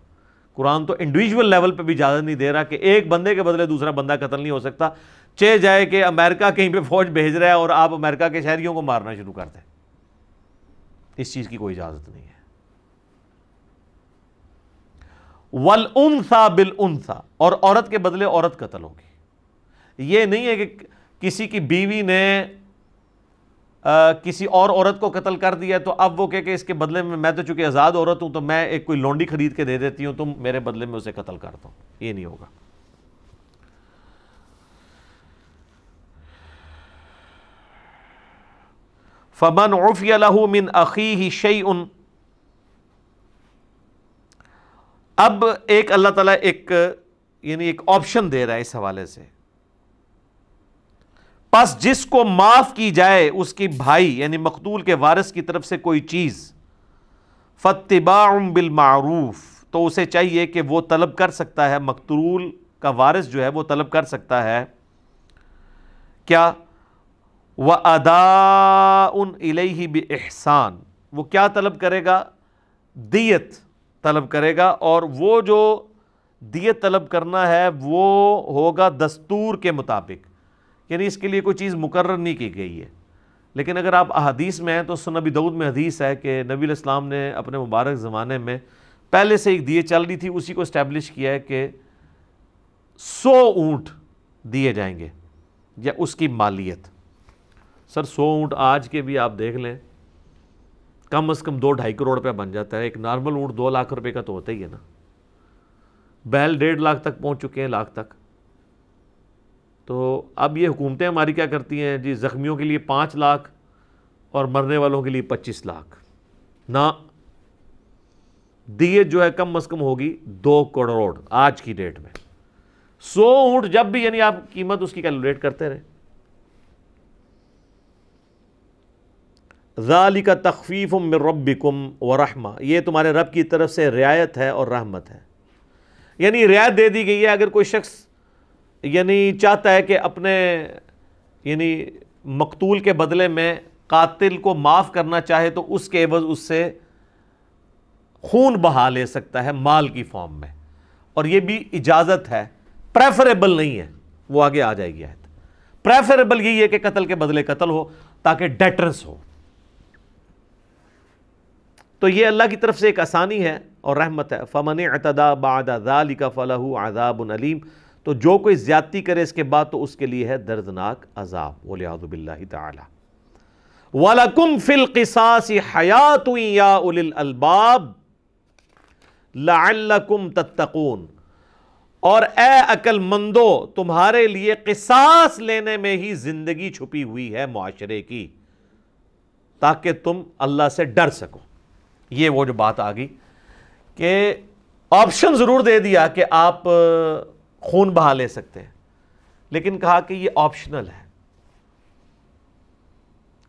قرآن تو انڈیویجول لیول پہ بھی اجازت نہیں دے رہا کہ ایک بندے کے بدلے دوسرا بندہ قتل نہیں ہو سکتا، چہ جائے کہ امریکہ کہیں پہ فوج بھیج رہا ہے اور آپ امریکہ کے شہریوں کو مارنا شروع کر دیں، اس چیز کی کوئی اجازت نہیں ہے۔ وَالْأُنْثَى بِالْأُنْثَى، اور عورت کے بدلے عورت قتل ہوگی۔ یہ نہیں ہے کہ کسی کی بیوی نے کسی اور عورت کو قتل کر دیا تو اب وہ کہ اس کے بدلے میں تو چونکہ آزاد عورت ہوں تو میں ایک کوئی لونڈی خرید کے دے دیتی ہوں، تم میرے بدلے میں اسے قتل کر دو، یہ نہیں ہوگا۔ فَمَنْ عُفِيَ لَهُ مِنْ أَخِيهِ شَيْءٌ، اب ایک اللہ تعالیٰ ایک آپشن دے رہا ہے اس حوالے سے، پس جس کو معاف کی جائے اس کی بھائی یعنی مقتول کے وارث کی طرف سے کوئی چیز، فَاتِّبَاعٌ بِالْمَعْرُوفِ، تو اسے چاہیے کہ وہ طلب کر سکتا ہے، مقتول کا وارث جو ہے وہ طلب کر سکتا ہے کیا؟ وَأَدَاءٌ إِلَيْهِ بِإِحْسَانٍ، وہ کیا طلب کرے گا؟ دیت طلب کرے گا، اور وہ جو دیت طلب کرنا ہے وہ ہوگا دستور کے مطابق، یعنی اس کے لیے کوئی چیز مقرر نہیں کی گئی ہے۔ لیکن اگر آپ احادیث میں ہیں تو سنن ابی داؤد میں حدیث ہے کہ نبی علیہ السلام نے اپنے مبارک زمانے میں پہلے سے ایک دیت چل رہی تھی، اسی کو اسٹیبلش کیا ہے کہ 100 اونٹ دیے جائیں گے یا اس کی مالیت۔ سر 100 اونٹ آج کے بھی آپ دیکھ لیں کم از کم 2-2.5 کروڑ روپے بن جاتا ہے۔ ایک نارمل اونٹ 2 لاکھ روپے کا تو ہوتا ہی ہے نا، بیل 1.5 لاکھ تک پہنچ چکے ہیں، لاکھ تک۔ تو اب یہ حکومتیں ہماری کیا کرتی ہیں جی، زخمیوں کے لیے 5 لاکھ اور مرنے والوں کے لیے 25 لاکھ، نہ دیت جو ہے کم از کم ہوگی 2 کروڑ آج کی ڈیٹ میں۔ 100 اونٹ جب بھی، یعنی آپ قیمت اس کی کیلکولیٹ کرتے رہے۔ ذَلِكَ تَخْفِيفٌ مِّن رَبِّكُمْ وَرَحْمَةٌ، یہ تمہارے رب کی طرف سے رعایت ہے اور رحمت ہے، یعنی رعایت دے دی گئی ہے۔ اگر کوئی شخص یعنی چاہتا ہے کہ اپنے یعنی مقتول کے بدلے میں قاتل کو معاف کرنا چاہے تو اس کے عوض اس سے خون بہا لے سکتا ہے مال کی فارم میں، اور یہ بھی اجازت ہے، پریفریبل نہیں ہے، وہ آگے آ جائے گی آیت۔ پریفریبل یہی ہے کہ قتل کے بدلے قتل ہو تاکہ ڈیٹرنس ہو۔ تو یہ اللہ کی طرف سے ایک آسانی ہے اور رحمت ہے۔ فَمَنِ اعْتَدَىٰ بَعْدَ ذَلِكَ فَلَهُ عَذَابٌ أَلِيمٌ، تو جو کوئی زیادتی کرے اس کے بعد تو اس کے لیے ہے دردناک عذاب، وَلِعَوْذُ بِاللَّهِ تَعَالَى۔ وَلَكُمْ فِي الْقِصَاصِ حَيَاةٌ يَا أُولِي الْأَلْبَابِ لَعَلَّكُمْ تَتَّقُونَ، اور اے عقل مندو تمہارے لیے قصاص لینے میں ہی زندگی چھپی ہوئی ہے معاشرے کی، تاکہ تم اللہ سے ڈر سکو۔ یہ وہ جو بات آ گئی کہ آپشن ضرور دے دیا کہ آپ خون بہا لے سکتے ہیں، لیکن کہا کہ یہ آپشنل ہے،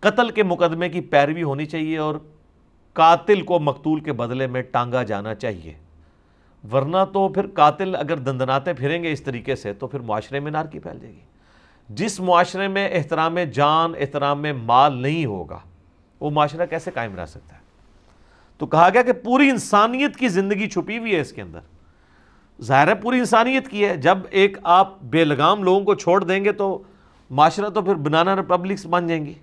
قتل کے مقدمے کی پیروی ہونی چاہیے اور قاتل کو مقتول کے بدلے میں ٹانگا جانا چاہیے، ورنہ تو پھر قاتل اگر دندناتے پھریں گے اس طریقے سے تو پھر معاشرے میں نار کی پھیل جائے گی۔ جس معاشرے میں احترام جان، احترام مال نہیں ہوگا، وہ معاشرہ کیسے قائم رہ سکتا ہے؟ تو کہا گیا کہ پوری انسانیت کی زندگی چھپی ہوئی ہے اس کے اندر، ظاہر ہے پوری انسانیت کی ہے۔ جب ایک آپ بے لگام لوگوں کو چھوڑ دیں گے تو معاشرہ تو پھر بنانا ریپبلکس بن جائیں گی۔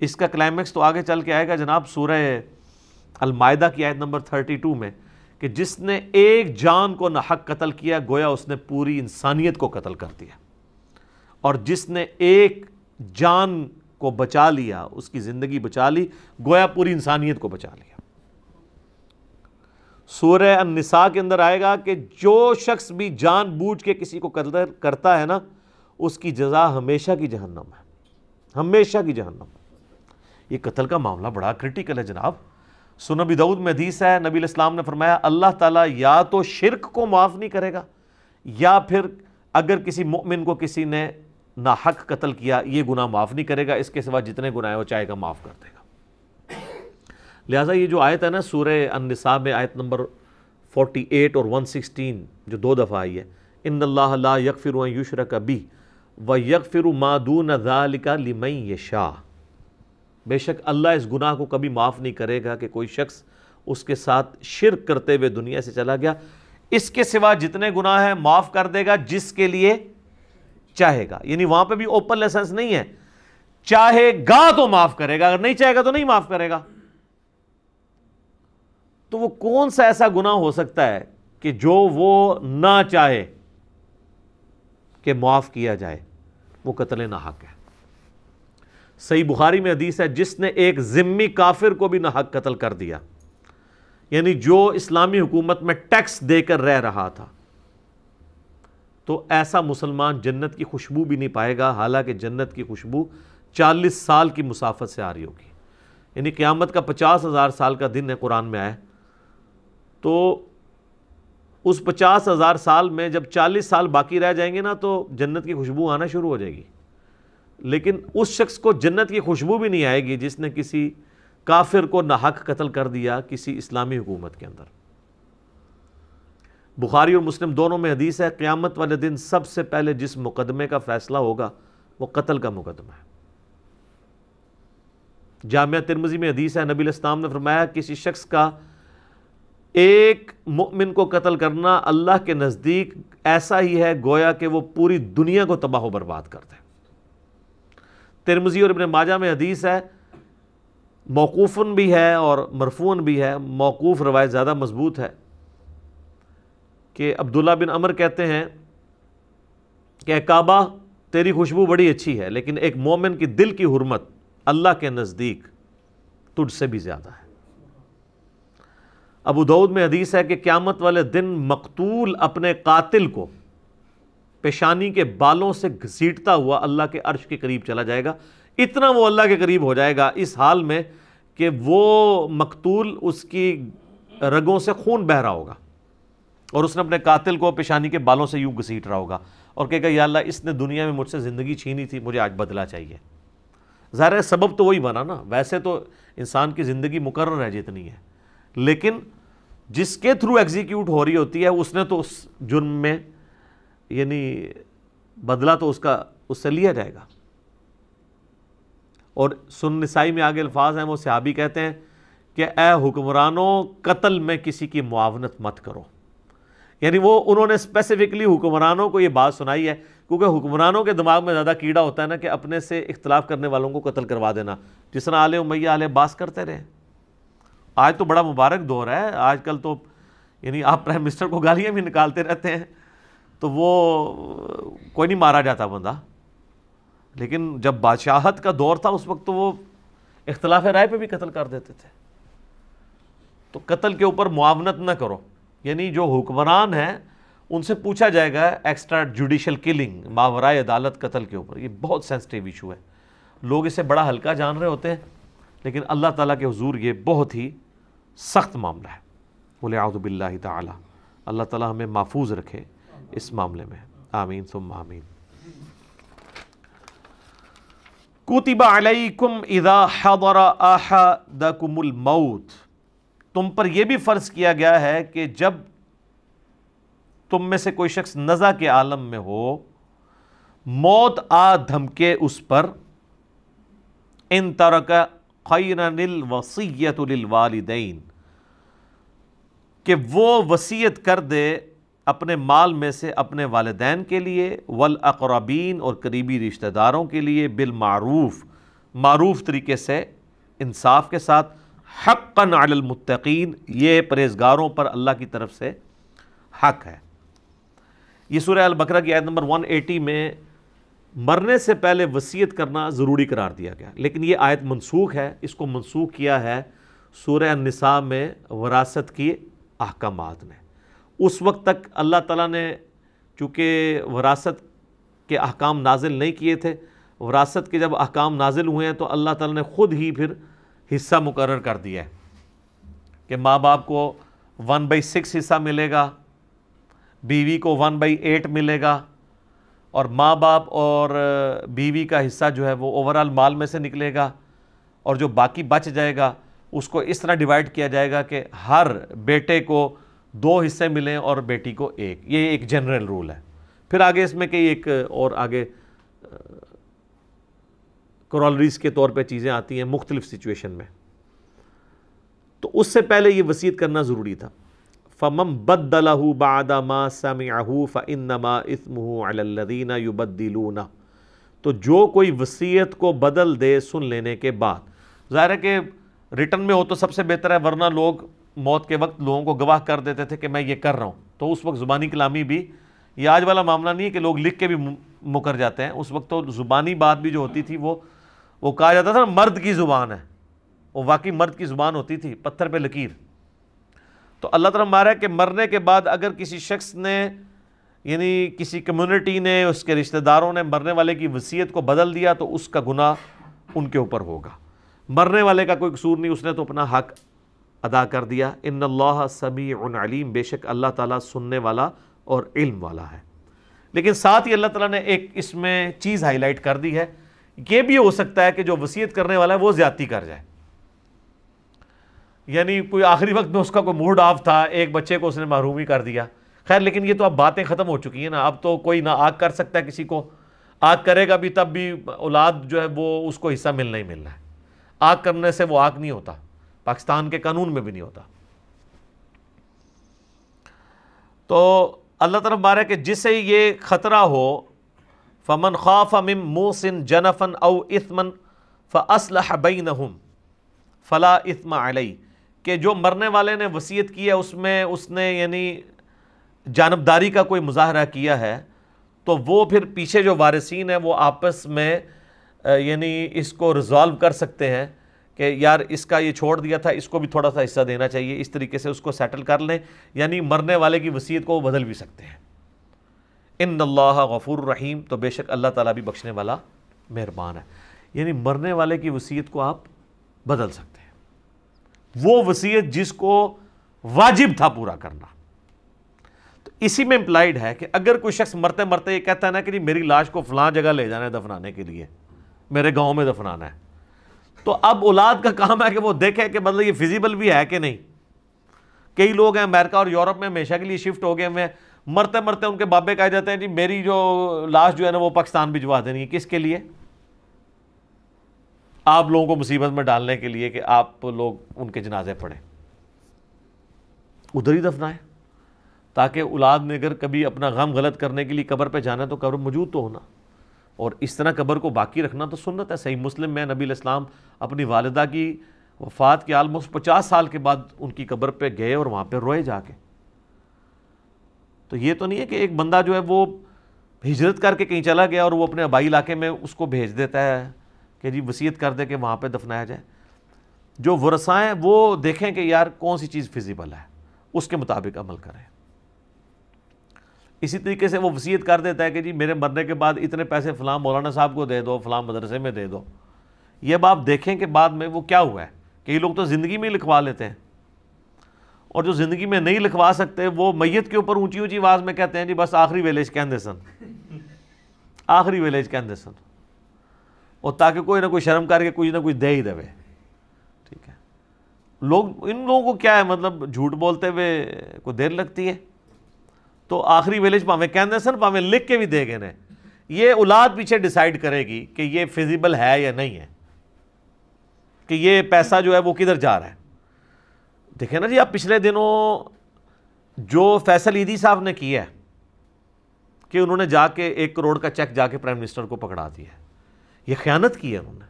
اس کا کلائمیکس تو آگے چل کے آئے گا جناب سورہ المائدہ کی آیت نمبر 32 میں، کہ جس نے ایک جان کو ناحق قتل کیا گویا اس نے پوری انسانیت کو قتل کر دیا، اور جس نے ایک جان کو بچا لیا، اس کی زندگی بچا لی، گویا پوری انسانیت کو بچا لیا۔ سورہ النساء کے اندر آئے گا کہ جو شخص بھی جان بوجھ کے کسی کو قتل کرتا ہے نا، اس کی جزا ہمیشہ کی جہنم ہے، ہمیشہ کی جہنم۔ یہ قتل کا معاملہ بڑا کرٹیکل ہے جناب۔ سنن ابی داؤد میں حدیث ہے، نبی علیہ السلام نے فرمایا اللہ تعالیٰ یا تو شرک کو معاف نہیں کرے گا، یا پھر اگر کسی مؤمن کو کسی نے ناحق قتل کیا یہ گناہ معاف نہیں کرے گا، اس کے سوا جتنے گناہ وہ چاہے گا معاف کر دے گا۔ لہٰذا یہ جو آیت ہے نا سورہ النساء میں آیت نمبر 48 اور 116 جو 2 دفعہ آئی ہے، ان اللہ لا یغفر ان یشرک بہ ویغفر ما دون ذلک لمن یشاء، بے شک اللہ اس گناہ کو کبھی معاف نہیں کرے گا کہ کوئی شخص اس کے ساتھ شرک کرتے ہوئے دنیا سے چلا گیا، اس کے سوا جتنے گناہ ہیں معاف کر دے گا جس کے لیے چاہے گا۔ یعنی وہاں پہ بھی اوپن لائسنس نہیں ہے، چاہے گا تو معاف کرے گا، اگر نہیں چاہے گا تو نہیں معاف کرے گا۔ تو وہ کون سا ایسا گناہ ہو سکتا ہے کہ جو وہ نہ چاہے کہ معاف کیا جائے؟ وہ قتل ناحق ہے۔ صحیح بخاری میں حدیث ہے، جس نے ایک ذمی کافر کو بھی ناحق قتل کر دیا، یعنی جو اسلامی حکومت میں ٹیکس دے کر رہ رہا تھا، تو ایسا مسلمان جنت کی خوشبو بھی نہیں پائے گا، حالانکہ جنت کی خوشبو 40 سال کی مسافت سے آ رہی ہوگی۔ یعنی قیامت کا 50,000 سال کا دن ہے قرآن میں آیا، تو اس 50,000 سال میں جب 40 سال باقی رہ جائیں گے نا تو جنت کی خوشبو آنا شروع ہو جائے گی، لیکن اس شخص کو جنت کی خوشبو بھی نہیں آئے گی جس نے کسی کافر کو ناحق قتل کر دیا کسی اسلامی حکومت کے اندر۔ بخاری اور مسلم دونوں میں حدیث ہے، قیامت والے دن سب سے پہلے جس مقدمے کا فیصلہ ہوگا وہ قتل کا مقدمہ ہے۔ جامعہ ترمذی میں حدیث ہے، نبی علیہ السلام نے فرمایا کسی شخص کا ایک مؤمن کو قتل کرنا اللہ کے نزدیک ایسا ہی ہے گویا کہ وہ پوری دنیا کو تباہ و برباد کر دے۔ ترمذی اور ابن ماجہ میں حدیث ہے، موقوفن بھی ہے اور مرفوعن بھی ہے، موقوف روایت زیادہ مضبوط ہے، کہ عبداللہ بن عمر کہتے ہیں کہ اے کعبہ تیری خوشبو بڑی اچھی ہے، لیکن ایک مومن کی دل کی حرمت اللہ کے نزدیک تجھ سے بھی زیادہ ہے۔ ابو داؤد میں حدیث ہے کہ قیامت والے دن مقتول اپنے قاتل کو پیشانی کے بالوں سے گھسیٹتا ہوا اللہ کے عرش کے قریب چلا جائے گا، اتنا وہ اللہ کے قریب ہو جائے گا اس حال میں کہ وہ مقتول اس کی رگوں سے خون بہہ رہا ہوگا، اور اس نے اپنے قاتل کو پیشانی کے بالوں سے یوں گھسیٹ رہا ہوگا اور کہے گا یا اللہ اس نے دنیا میں مجھ سے زندگی چھینی تھی، مجھے آج بدلہ چاہیے۔ ظاہر ہے سبب تو وہی بنا نا، ویسے تو انسان کی زندگی مقرر ہے جتنی ہے، لیکن جس کے تھرو ایگزیکیوٹ ہو رہی ہوتی ہے اس نے تو اس جرم میں یعنی بدلہ تو اس سے لیا جائے گا۔ اور سنن نسائی میں آگے الفاظ ہیں، وہ صحابی کہتے ہیں کہ اے حکمرانوں قتل میں کسی کی معاونت مت کرو، یعنی وہ انہوں نے اسپیسیفکلی حکمرانوں کو یہ بات سنائی ہے، کیونکہ حکمرانوں کے دماغ میں زیادہ کیڑا ہوتا ہے نا کہ اپنے سے اختلاف کرنے والوں کو قتل کروا دینا، جس طرح آل امیہ آل عباس کرتے رہے۔ آج تو بڑا مبارک دور ہے، آج کل تو یعنی آپ پرائم منسٹر کو گالیاں بھی نکالتے رہتے ہیں تو وہ کوئی نہیں مارا جاتا بندہ، لیکن جب بادشاہت کا دور تھا اس وقت تو وہ اختلاف رائے پہ بھی قتل کر دیتے تھے۔ تو قتل کے اوپر معاونت نہ کرو، یعنی جو حکمران ہیں ان سے پوچھا جائے گا ایکسٹرا جوڈیشل کلنگ، ماورائے عدالت قتل کے اوپر، یہ بہت سینسٹیو ایشو ہے، لوگ اسے بڑا ہلکا جان رہے ہوتے ہیں، لیکن اللہ تعالیٰ کے حضور یہ بہت ہی سخت معاملہ ہے۔ وَلِعَوْذُ بِاللَّهِ تعالی، اللہ تعالیٰ ہمیں محفوظ رکھے اس معاملے میں، آمین ثم آمین۔ کتب علیکم اذا حضر احدکم الموت، تم پر یہ بھی فرض کیا گیا ہے کہ جب تم میں سے کوئی شخص نزع کے عالم میں ہو، موت آ دھمکے اس پر، ان ترک خیرا الوصیۃ للوالدین، کہ وہ وصیت کر دے اپنے مال میں سے اپنے والدین کے لیے، والاقربین اور قریبی رشتہ داروں کے لیے، بالمعروف معروف طریقے سے، انصاف کے ساتھ، حقا علی المتقین، یہ پرہیزگاروں پر اللہ کی طرف سے حق ہے۔ یہ سورہ البقرہ کی آیت نمبر 180 میں مرنے سے پہلے وصیت کرنا ضروری قرار دیا گیا، لیکن یہ آیت منسوخ ہے، اس کو منسوخ کیا ہے سورہ النساء میں وراثت کی احکامات نے۔ اس وقت تک اللہ تعالیٰ نے چونکہ وراثت کے احکام نازل نہیں کیے تھے، وراثت کے جب احکام نازل ہوئے ہیں تو اللہ تعالیٰ نے خود ہی پھر حصہ مقرر کر دیا ہے کہ ماں باپ کو 1/6 حصہ ملے گا، بیوی کو 1/8 ملے گا، اور ماں باپ اور بیوی کا حصہ جو ہے وہ اوورال مال میں سے نکلے گا، اور جو باقی بچ جائے گا اس کو اس طرح ڈیوائیڈ کیا جائے گا کہ ہر بیٹے کو 2 حصے ملیں اور بیٹی کو 1۔ یہ ایک جنرل رول ہے۔ پھر آگے اس میں کئی ایک اور آگے کرولریز کے طور پہ چیزیں آتی ہیں مختلف سچویشن میں، تو اس سے پہلے یہ وصیت کرنا ضروری تھا۔ فَمَن بَدَّلَهُ بَعْدَ مَا سَمِعَهُ فَإِنَّمَا إِثْمُهُ عَلَى الَّذِينَ يُبَدِّلُونَ، تو جو کوئی وصیت کو بدل دے سن لینے کے بعد، ظاہر ہے کہ ریٹن میں ہو تو سب سے بہتر ہے، ورنہ لوگ موت کے وقت لوگوں کو گواہ کر دیتے تھے کہ میں یہ کر رہا ہوں، تو اس وقت زبانی کلامی بھی، یہ آج والا معاملہ نہیں ہے کہ لوگ لکھ کے بھی مکر جاتے ہیں، اس وقت تو زبانی بات بھی جو ہوتی تھی وہ کہا جاتا تھا نا مرد کی زبان ہے، وہ واقعی مرد کی زبان ہوتی تھی، پتھر پہ لکیر۔ تو اللہ تعالیٰ مارا ہے کہ مرنے کے بعد اگر کسی شخص نے، یعنی کسی کمیونٹی نے، اس کے رشتہ داروں نے مرنے والے کی وصیت کو بدل دیا تو اس کا گناہ ان کے اوپر ہوگا۔ مرنے والے کا کوئی قصور نہیں، اس نے تو اپنا حق ادا کر دیا۔ ان اللہ سمیع علیم، بے شک اللہ تعالیٰ سننے والا اور علم والا ہے۔ لیکن ساتھ ہی اللہ تعالیٰ نے ایک اس میں چیز ہائی لائٹ کر دی ہے، یہ بھی ہو سکتا ہے کہ جو وصیت کرنے والا ہے وہ زیادتی کر جائے، یعنی کوئی آخری وقت میں اس کا کوئی موڈ آف تھا، ایک بچے کو اس نے محروم ہی کر دیا۔ خیر لیکن یہ تو اب باتیں ختم ہو چکی ہیں نا، اب تو کوئی نہ آگ کر سکتا ہے کسی کو، آگ کرے گا بھی تب بھی اولاد جو ہے وہ اس کو حصہ ملنا ہی ملنا ہے، آگ کرنے سے وہ آگ نہیں ہوتا، پاکستان کے قانون میں بھی نہیں ہوتا۔ تو اللہ تعالیٰ بارے کہ جسے یہ خطرہ ہو، فمن خاف من موص جنفا او اثما فاصلح بینہم فلا اثم علیہ، کہ جو مرنے والے نے وصیت کی ہے اس میں اس نے یعنی جانبداری کا کوئی مظاہرہ کیا ہے، تو وہ پھر پیچھے جو وارثین ہیں وہ آپس میں یعنی اس کو ریزالو کر سکتے ہیں کہ یار اس کا یہ چھوڑ دیا تھا، اس کو بھی تھوڑا سا حصہ دینا چاہیے، اس طریقے سے اس کو سیٹل کر لیں، یعنی مرنے والے کی وصیت کو وہ بدل بھی سکتے ہیں۔ ان اللہ غفور رحیم، تو بے شک اللہ تعالیٰ بھی بخشنے والا مہربان ہے، یعنی مرنے والے کی وصیت کو آپ بدل سکتے ہیں، وہ وصیت جس کو واجب تھا پورا کرنا۔ تو اسی میں امپلائیڈ ہے کہ اگر کوئی شخص مرتے مرتے یہ کہتا ہے نا کہ جی میری لاش کو فلاں جگہ لے جانا ہے دفنانے کے لیے، میرے گاؤں میں دفنانا ہے، تو اب اولاد کا کام ہے کہ وہ دیکھے کہ مطلب یہ فیزیبل بھی ہے کہ نہیں۔ کئی لوگ ہیں امریکہ اور یورپ میں ہمیشہ کے لیے شفٹ ہو گئے ہوئے، مرتے مرتے ان کے بابے کہہ جاتے ہیں جی میری جو لاش جو ہے نا وہ پاکستان بھجوا دینی ہے، کس کے لیے؟ آپ لوگوں کو مصیبت میں ڈالنے کے لیے کہ آپ لوگ ان کے جنازے پڑھیں، ادھر ہی دفنائیں، تاکہ اولاد نے اگر کبھی اپنا غم غلط کرنے کے لیے قبر پہ جانا ہے تو قبر موجود تو ہونا، اور اس طرح قبر کو باقی رکھنا تو سنت ہے۔ صحیح مسلم میں نبی علیہ السلام اپنی والدہ کی وفات کے آلموسٹ 50 سال کے بعد ان کی قبر پہ گئے اور وہاں پہ روئے جا کے۔ تو یہ تو نہیں ہے کہ ایک بندہ جو ہے وہ ہجرت کر کے کہیں چلا گیا اور وہ اپنے آبائی علاقے میں اس کو بھیج دیتا ہے کہ جی وصیت کر دے کہ وہاں پہ دفنایا جائے۔ جو ورثاء ہیں وہ دیکھیں کہ یار کون سی چیز فیزیبل ہے، اس کے مطابق عمل کریں۔ اسی طریقے سے وہ وصیت کر دیتا ہے کہ جی میرے مرنے کے بعد اتنے پیسے فلاں مولانا صاحب کو دے دو، فلاں مدرسے میں دے دو۔ یہ اب آپ دیکھیں کہ بعد میں وہ کیا ہوا ہے، کئی لوگ تو زندگی میں ہی لکھوا لیتے ہیں، اور جو زندگی میں نہیں لکھوا سکتے وہ میت کے اوپر اونچی اونچی آواز میں کہتے ہیں جی بس آخری ویلیج کہندے سن، آخری ویلیج کہندے سن، اور تاکہ کوئی نہ کوئی شرم کر کے کچھ نہ کچھ دے ہی دے. ٹھیک ہے, لوگ ان لوگوں کو کیا ہے, مطلب جھوٹ بولتے ہوئے کوئی دیر لگتی ہے. تو آخری ویلج پاویں کہندے سن پاویں لکھ کے بھی دے گئے نے, یہ اولاد پیچھے ڈیسائیڈ کرے گی کہ یہ فیزیبل ہے یا نہیں ہے, کہ یہ پیسہ جو ہے وہ کدھر جا رہا ہے. دیکھیں نا جی, آپ پچھلے دنوں جو فیصل عیدی صاحب نے کیا ہے کہ انہوں نے جا کے 1 کروڑ کا چیک جا کے پرائم منسٹر کو پکڑا دیا ہے, یہ خیانت کی ہے انہوں نے.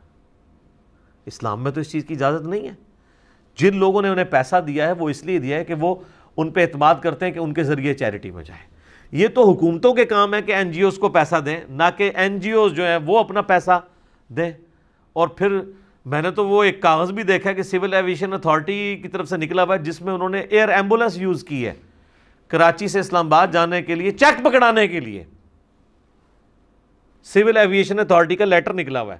اسلام میں تو اس چیز کی اجازت نہیں ہے. جن لوگوں نے انہیں پیسہ دیا ہے وہ اس لیے دیا ہے کہ وہ ان پہ اعتماد کرتے ہیں کہ ان کے ذریعے چیریٹی میں جائے. یہ تو حکومتوں کے کام ہے کہ این جی اوز کو پیسہ دیں, نہ کہ این جی اوز جو ہیں وہ اپنا پیسہ دیں. اور پھر میں نے تو وہ ایک کاغذ بھی دیکھا کہ سول ایویشن اتھارٹی کی طرف سے نکلا ہوا ہے جس میں انہوں نے ایئر ایمبولینس یوز کی ہے کراچی سے اسلام آباد جانے کے لیے, چیک پکڑانے کے لیے. سول ایویشن اتھارٹی کا لیٹر نکلا ہوا ہے,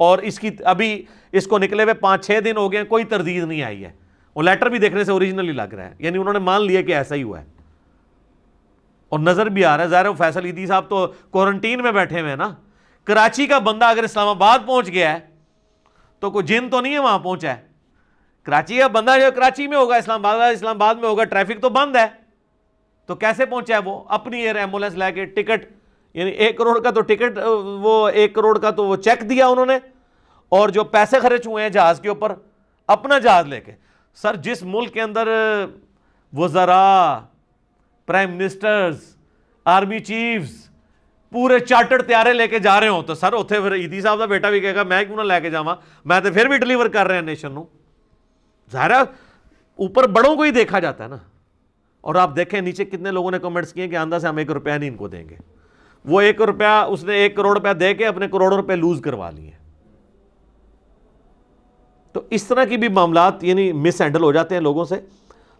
اور اس کی ابھی اس کو نکلے ہوئے 5-6 دن ہو گئے ہیں, کوئی تردید نہیں آئی ہے. وہ لیٹر بھی دیکھنے سے اوریجنلی لگ رہا ہے, یعنی انہوں نے مان لیا کہ ایسا ہی ہوا ہے, اور نظر بھی آ رہا ہے. ظاہر ہے فیصل عیدی صاحب تو کوارنٹین میں بیٹھے ہوئے ہیں نا. کراچی کا بندہ اگر اسلام آباد پہنچ گیا ہے تو کوئی جن تو نہیں ہے وہاں پہنچا ہے. کراچی کا بندہ جو کراچی میں ہوگا, اسلام آباد میں ہوگا, ٹریفک تو بند ہے, تو کیسے پہنچا ہے وہ؟ اپنی ایئر ایمبولینس لے کے, ٹکٹ یعنی 1 کروڑ کا تو ٹکٹ, وہ 1 کروڑ کا تو وہ چیک دیا انہوں نے, اور جو پیسے خرچ ہوئے ہیں جہاز کے اوپر اپنا جہاز لے کے. سر جس ملک کے اندر وزراء, پرائم منسٹرز, آرمی چیفز پورے چارٹرڈ طیارے لے کے جا رہے ہوں, تو سر اتنے پھر عیدی صاحب کا بیٹا بھی کہے گا میں کیوں نہ لے کے جاواں, میں تو پھر بھی ڈلیور کر رہے ہیں نیشن نو. ظاہر ہے اوپر بڑوں کو ہی دیکھا جاتا ہے نا. اور آپ دیکھیں نیچے کتنے لوگوں نے کمنٹس کیے کہ آندہ سے ہم 1 روپیہ نہیں ان کو دیں گے. وہ 1 روپیہ اس نے 1 کروڑ روپیہ دے کے اپنے کروڑوں روپے لوز کروا لیے. تو اس طرح کی بھی معاملات یعنی مس ہینڈل ہو جاتے ہیں لوگوں سے.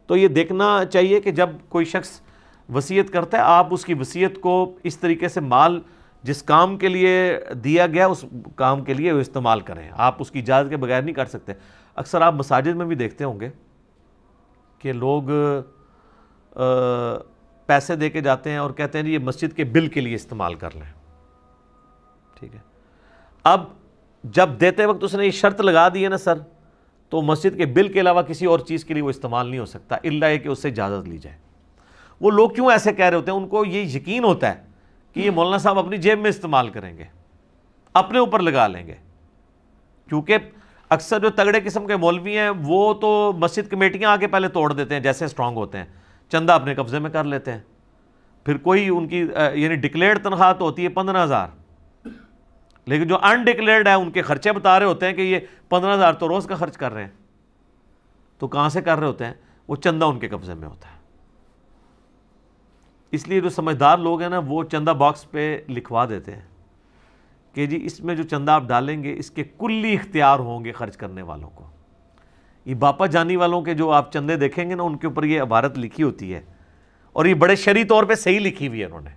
تو یہ دیکھنا چاہیے کہ جب کوئی شخص وصیت کرتا ہے, آپ اس کی وصیت کو اس طریقے سے مال جس کام کے لیے دیا گیا اس کام کے لیے وہ استعمال کریں. آپ اس کی اجازت کے بغیر نہیں کر سکتے. اکثر آپ مساجد میں بھی دیکھتے ہوں گے کہ لوگ پیسے دے کے جاتے ہیں اور کہتے ہیں یہ مسجد کے بل کے لیے استعمال کر لیں. ٹھیک ہے, اب جب دیتے وقت اس نے یہ شرط لگا دی ہے نا سر, تو مسجد کے بل کے علاوہ کسی اور چیز کے لیے وہ استعمال نہیں ہو سکتا الا یہ کہ اس سے اجازت لی جائے. وہ لوگ کیوں ایسے کہہ رہے ہوتے ہیں؟ ان کو یہ یقین ہوتا ہے کہ یہ مولانا صاحب اپنی جیب میں استعمال کریں گے, اپنے اوپر لگا لیں گے. کیونکہ اکثر جو تگڑے قسم کے مولوی ہیں وہ تو مسجد کمیٹیاں آ کے پہلے توڑ دیتے ہیں جیسے اسٹرانگ ہوتے ہیں, چندہ اپنے قبضے میں کر لیتے ہیں. پھر کوئی ان کی یعنی ڈکلیئرڈ تنخواہ تو ہوتی ہے 15,000, لیکن جو انڈکلیئرڈ ہے ان کے خرچے بتا رہے ہوتے ہیں کہ یہ 15,000 تو روز کا خرچ کر رہے ہیں. تو کہاں سے کر رہے ہوتے ہیں؟ وہ چندہ ان کے قبضے میں ہوتا ہے. اس لیے جو سمجھدار لوگ ہیں نا وہ چندہ باکس پہ لکھوا دیتے ہیں کہ جی اس میں جو چندہ آپ ڈالیں گے اس کے کلی اختیار ہوں گے خرچ کرنے والوں کو. یہ باپا جانی والوں کے جو آپ چندے دیکھیں گے نا ان کے اوپر یہ عبارت لکھی ہوتی ہے, اور یہ بڑے شرعی طور پہ صحیح لکھی ہوئی ہے انہوں نے,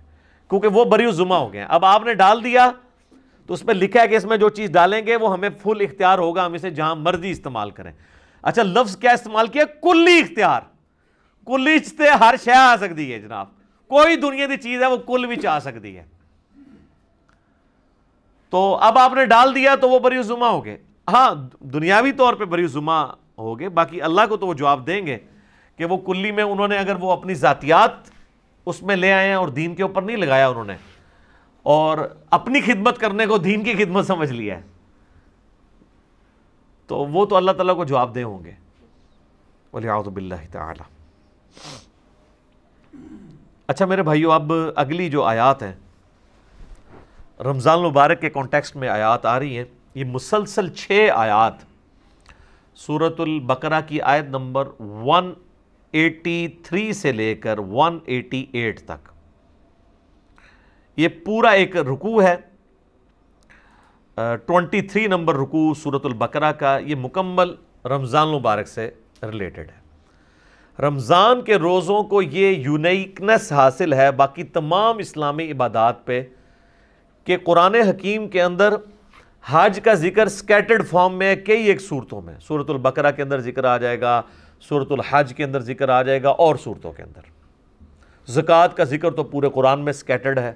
کیونکہ وہ بری الذمہ ہو گئے ہیں. اب آپ نے ڈال دیا تو اس پہ لکھا ہے کہ اس میں جو چیز ڈالیں گے وہ ہمیں فل اختیار ہوگا, ہم اسے جہاں مرضی استعمال کریں. اچھا لفظ کیا استعمال کیا؟ کلی اختیار. کلی چتے ہر شے آ سکتی ہے جناب, کوئی دنیا کی چیز ہے وہ کل بھی آ سکتی ہے. تو اب آپ نے ڈال دیا تو وہ بری الذمہ ہو گئے. ہاں دنیاوی طور پہ بری الذمہ ہو گئے, باقی اللہ کو تو وہ جواب دیں گے کہ وہ کلی میں انہوں نے اگر وہ اپنی ذاتیات اس میں لے آئے ہیں اور دین کے اوپر نہیں لگایا انہوں نے, اور اپنی خدمت کرنے کو دین کی خدمت سمجھ لیا ہے, تو وہ تو اللہ تعالیٰ کو جواب دے ہوں گے. وَلِعَوْذُ بِاللَّهِ تَعَالَى. اچھا میرے بھائیو, اب اگلی جو آیات ہیں رمضان المبارک کے کانٹیکسٹ میں آیات آ رہی ہیں. یہ مسلسل 6 آیات سورۃ البقرہ کی آیت نمبر 183 سے لے کر 188 تک, یہ پورا ایک رکوع ہے. 23 نمبر رکوع سورۃ البقرہ کا, یہ مکمل رمضان المبارک سے ریلیٹڈ ہے. رمضان کے روزوں کو یہ یونیکنس حاصل ہے باقی تمام اسلامی عبادات پہ کہ قرآن حکیم کے اندر حج کا ذکر سکیٹرڈ فارم میں کئی ایک صورتوں میں, سورۃ البقرہ کے اندر ذکر آ جائے گا, سورۃ الحج کے اندر ذکر آ جائے گا, اور صورتوں کے اندر. زکوٰۃ کا ذکر تو پورے قرآن میں سکیٹرڈ ہے,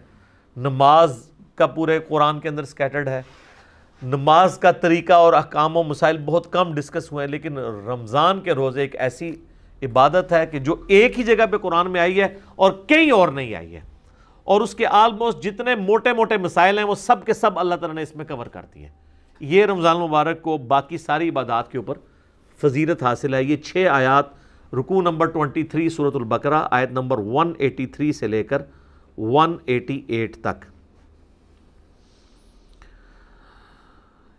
نماز کا پورے قرآن کے اندر سکیٹرڈ ہے, نماز کا طریقہ اور احکام و مسائل بہت کم ڈسکس ہوئے ہیں، لیکن رمضان کے روزے ایک ایسی عبادت ہے کہ جو ایک ہی جگہ پہ قرآن میں آئی ہے اور کہیں اور نہیں آئی ہے، اور اس کے آلموسٹ جتنے موٹے موٹے مسائل ہیں وہ سب کے سب اللہ تعالیٰ نے اس میں کور کر دیے ہیں۔ یہ رمضان المبارک کو باقی ساری عبادات کے اوپر فضیلت حاصل ہے۔ یہ 6 آیات، رکوع نمبر 23 سورۃ البقرہ، آیت نمبر 183 سے لے کر 188 تک۔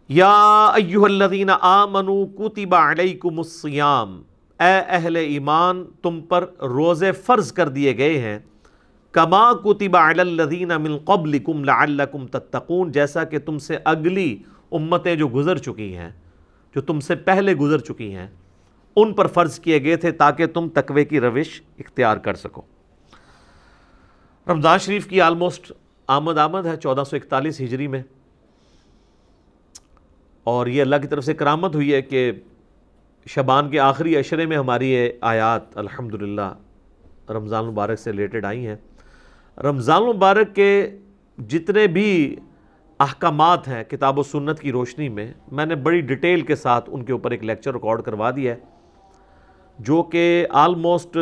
یا ایھا الذین آمنوا کتب علیکم الصیام، اے اہل ایمان تم پر روزے فرض کر دیے گئے ہیں، کما کتب علی الذین من قبلکم لعلکم تتقون، جیسا کہ تم سے اگلی امتیں جو گزر چکی ہیں، جو تم سے پہلے گزر چکی ہیں، ان پر فرض کیے گئے تھے تاکہ تم تقوی کی روش اختیار کر سکو۔ رمضان شریف کی آلموسٹ آمد ہے 1441 ہجری میں، اور یہ اللہ کی طرف سے کرامت ہوئی ہے کہ شعبان کے آخری عشرے میں ہماری یہ آیات الحمدللہ رمضان المبارک سے ریلیٹڈ آئی ہیں۔ رمضان المبارک کے جتنے بھی احکامات ہیں کتاب و سنت کی روشنی میں نے بڑی ڈیٹیل کے ساتھ ان کے اوپر ایک لیکچر ریکارڈ کروا دیا ہے، جو کہ آلموسٹ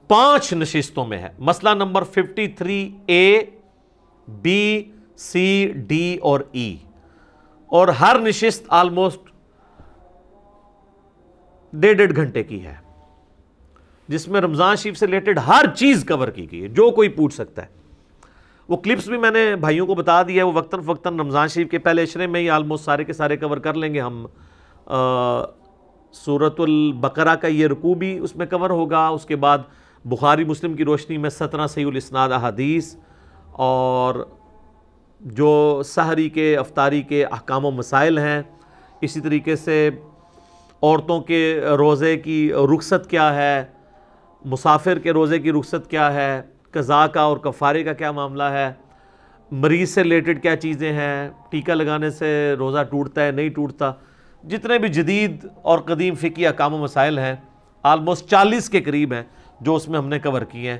5 نشستوں میں ہے۔ مسئلہ number 53A، B، C، D اور E، اور ہر نشست آلموسٹ 1.5 گھنٹے کی ہے، جس میں رمضان شریف سے ریلیٹڈ ہر چیز کور کی گئی ہے جو کوئی پوچھ سکتا ہے۔ وہ کلپس بھی میں نے بھائیوں کو بتا دیا ہے، وہ وقتاً فوقتاً رمضان شریف کے پہلے عشرے میں ہی آلموسٹ سارے کے سارے کور کر لیں گے ہم۔ سورۃ البقرہ کا یہ رکوع بھی اس میں کور ہوگا، اس کے بعد بخاری مسلم کی روشنی میں 17 صحیح الاسناد احادیث، اور جو سحری کے افطاری کے احکام و مسائل ہیں، اسی طریقے سے عورتوں کے روزے کی رخصت کیا ہے، مسافر کے روزے کی رخصت کیا ہے، قضاء کا اور کفارے کا کیا معاملہ ہے، مریض سے ریلیٹڈ کیا چیزیں ہیں، ٹیکہ لگانے سے روزہ ٹوٹتا ہے نہیں ٹوٹتا، جتنے بھی جدید اور قدیم فقہی احکام و مسائل ہیں آلموسٹ 40 کے قریب ہیں جو اس میں ہم نے کور کیے ہیں۔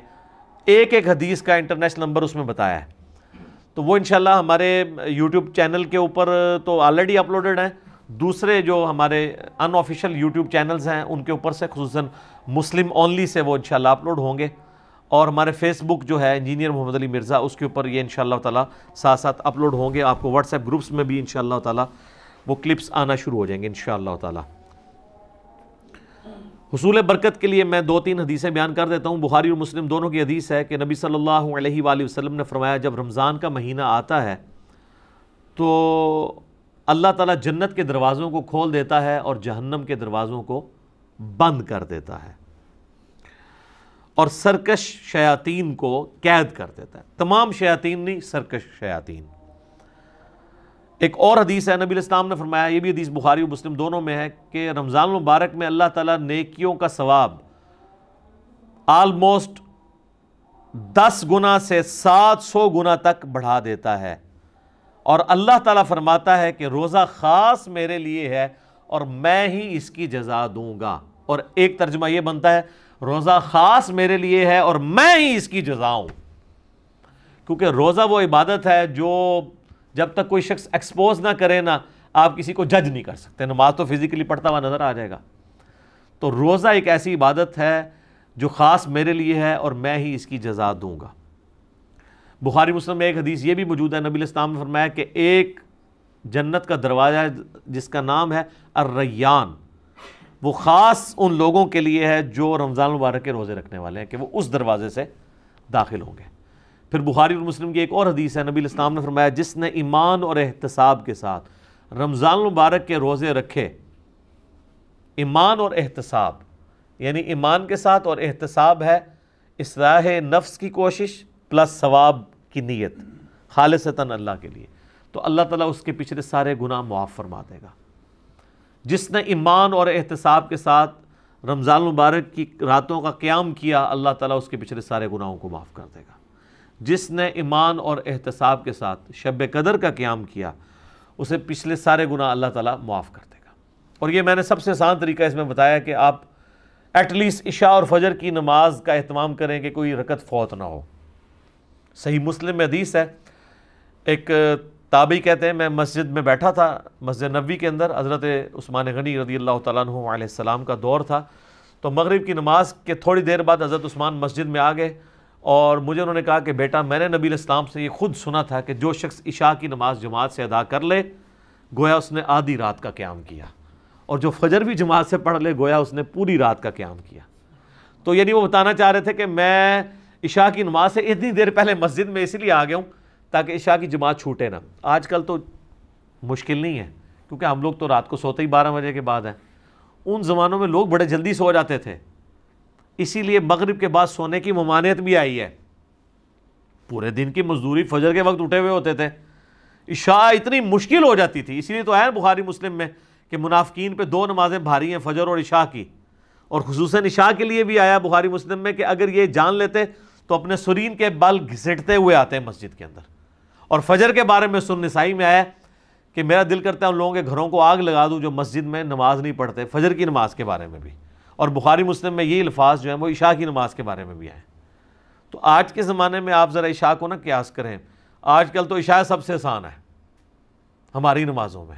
ایک حدیث کا انٹرنیشنل نمبر اس میں بتایا ہے، تو وہ انشاءاللہ ہمارے یوٹیوب چینل کے اوپر تو آلریڈی اپلوڈڈ ہیں، دوسرے جو ہمارے ان آفیشیل یوٹیوب چینلز ہیں ان کے اوپر سے خصوصاً مسلم اونلی سے وہ انشاءاللہ اپلوڈ ہوں گے، اور ہمارے فیس بک جو ہے انجینئر محمد علی مرزا، اس کے اوپر یہ انشاءاللہ تعالیٰ ساتھ ساتھ اپلوڈ ہوں گے۔ آپ کو واٹس ایپ گروپس میں بھی انشاءاللہ تعالیٰ وہ کلپس آنا شروع ہو جائیں گے انشاءاللہ تعالیٰ۔ حصول برکت کے لیے میں 2-3 حدیثیں بیان کر دیتا ہوں۔ بخاری اور مسلم دونوں کی حدیث ہے کہ نبی صلی اللہ علیہ وآلہ وسلم نے فرمایا، جب رمضان کا مہینہ آتا ہے تو اللہ تعالیٰ جنت کے دروازوں کو کھول دیتا ہے اور جہنم کے دروازوں کو بند کر دیتا ہے، اور سرکش شیاطین کو قید کر دیتا ہے۔ تمام شیاطین نہیں، سرکش شیاطین۔ ایک اور حدیث ہے، نبی علیہ السلام نے فرمایا، یہ بھی حدیث بخاری و مسلم دونوں میں ہے، کہ رمضان المبارک میں اللہ تعالیٰ نیکیوں کا ثواب آلموسٹ 10 گنا سے 700 گنا تک بڑھا دیتا ہے، اور اللہ تعالیٰ فرماتا ہے کہ روزہ خاص میرے لیے ہے اور میں ہی اس کی جزا دوں گا۔ اور ایک ترجمہ یہ بنتا ہے، روزہ خاص میرے لیے ہے اور میں ہی اس کی جزا ہوں، کیونکہ روزہ وہ عبادت ہے جو جب تک کوئی شخص ایکسپوز نہ کرے نا، آپ کسی کو جج نہیں کر سکتے۔ نماز تو فزیکلی پڑھتا ہوا نظر آ جائے گا، تو روزہ ایک ایسی عبادت ہے جو خاص میرے لیے ہے اور میں ہی اس کی جزا دوں گا۔ بخاری مسلم میں ایک حدیث یہ بھی موجود ہے، نبی علیہ السلام نے فرمایا کہ ایک جنت کا دروازہ ہے جس کا نام ہے الریان، وہ خاص ان لوگوں کے لیے ہے جو رمضان المبارک کے روزے رکھنے والے ہیں، کہ وہ اس دروازے سے داخل ہوں گے۔ پھر بخاری اور مسلم کی ایک اور حدیث ہے، نبی علیہ السلام نے فرمایا، جس نے ایمان اور احتساب کے ساتھ رمضان المبارک کے روزے رکھے، ایمان اور احتساب یعنی ایمان کے ساتھ اور احتساب ہے اصلاح نفس کی کوشش پلس ثواب کی نیت خالصتاً اللہ کے لیے، تو اللہ تعالیٰ اس کے پچھلے سارے گناہ معاف فرما دے گا۔ جس نے ایمان اور احتساب کے ساتھ رمضان المبارک کی راتوں کا قیام کیا، اللہ تعالیٰ اس کے پچھلے سارے گناہوں کو معاف کر دے گا۔ جس نے ایمان اور احتساب کے ساتھ شب قدر کا قیام کیا، اسے پچھلے سارے گناہ اللہ تعالیٰ معاف کر دے گا۔ اور یہ میں نے سب سے آسان طریقہ اس میں بتایا کہ آپ ایٹ لیسٹ عشاء اور فجر کی نماز کا اہتمام کریں کہ کوئی رکعت فوت نہ ہو۔ صحیح مسلم میں حدیث ہے، ایک تابعی کہتے ہیں میں مسجد میں بیٹھا تھا، مسجد نبوی کے اندر، حضرت عثمان غنی رضی اللہ تعالیٰ عنہ علیہ السلام کا دور تھا، تو مغرب کی نماز کے تھوڑی دیر بعد حضرت عثمان مسجد میں آ گئے اور مجھے انہوں نے کہا کہ بیٹا میں نے نبی علیہ السلام سے یہ خود سنا تھا کہ جو شخص عشاء کی نماز جماعت سے ادا کر لے گویا اس نے آدھی رات کا قیام کیا، اور جو فجر بھی جماعت سے پڑھ لے گویا اس نے پوری رات کا قیام کیا۔ تو یعنی وہ بتانا چاہ رہے تھے کہ میں عشاء کی نماز سے اتنی دیر پہلے مسجد میں اس لیے آ گیا ہوں تاکہ عشاء کی جماعت چھوٹے نہ۔ آج کل تو مشکل نہیں ہے کیونکہ ہم لوگ تو رات کو سوتے ہی 12 بجے کے بعد ہیں، ان زمانوں میں لوگ بڑے جلدی سو جاتے تھے، اسی لیے مغرب کے بعد سونے کی ممانعت بھی آئی ہے۔ پورے دن کی مزدوری فجر کے وقت اٹھے ہوئے ہوتے تھے، عشاء اتنی مشکل ہو جاتی تھی، اسی لیے تو ہے بخاری مسلم میں کہ منافقین پہ 2 نمازیں بھاری ہیں، فجر اور عشاء کی، اور خصوصاً عشاء کے لیے بھی آیا بخاری مسلم میں کہ اگر یہ جان لیتے تو اپنے سرین کے بل گھسٹتے ہوئے آتے ہیں مسجد کے اندر۔ اور فجر کے بارے میں سنن نسائی میں آیا کہ میرا دل کرتا ہے ان لوگوں کے گھروں کو آگ لگا دوں جو مسجد میں نماز نہیں پڑھتے، فجر کی نماز کے بارے میں بھی، اور بخاری مسلم میں یہ الفاظ جو ہیں وہ عشاء کی نماز کے بارے میں بھی آئے۔ تو آج کے زمانے میں آپ ذرا عشاء کو نہ قیاس کریں، آج کل تو عشاء سب سے آسان ہے ہماری نمازوں میں،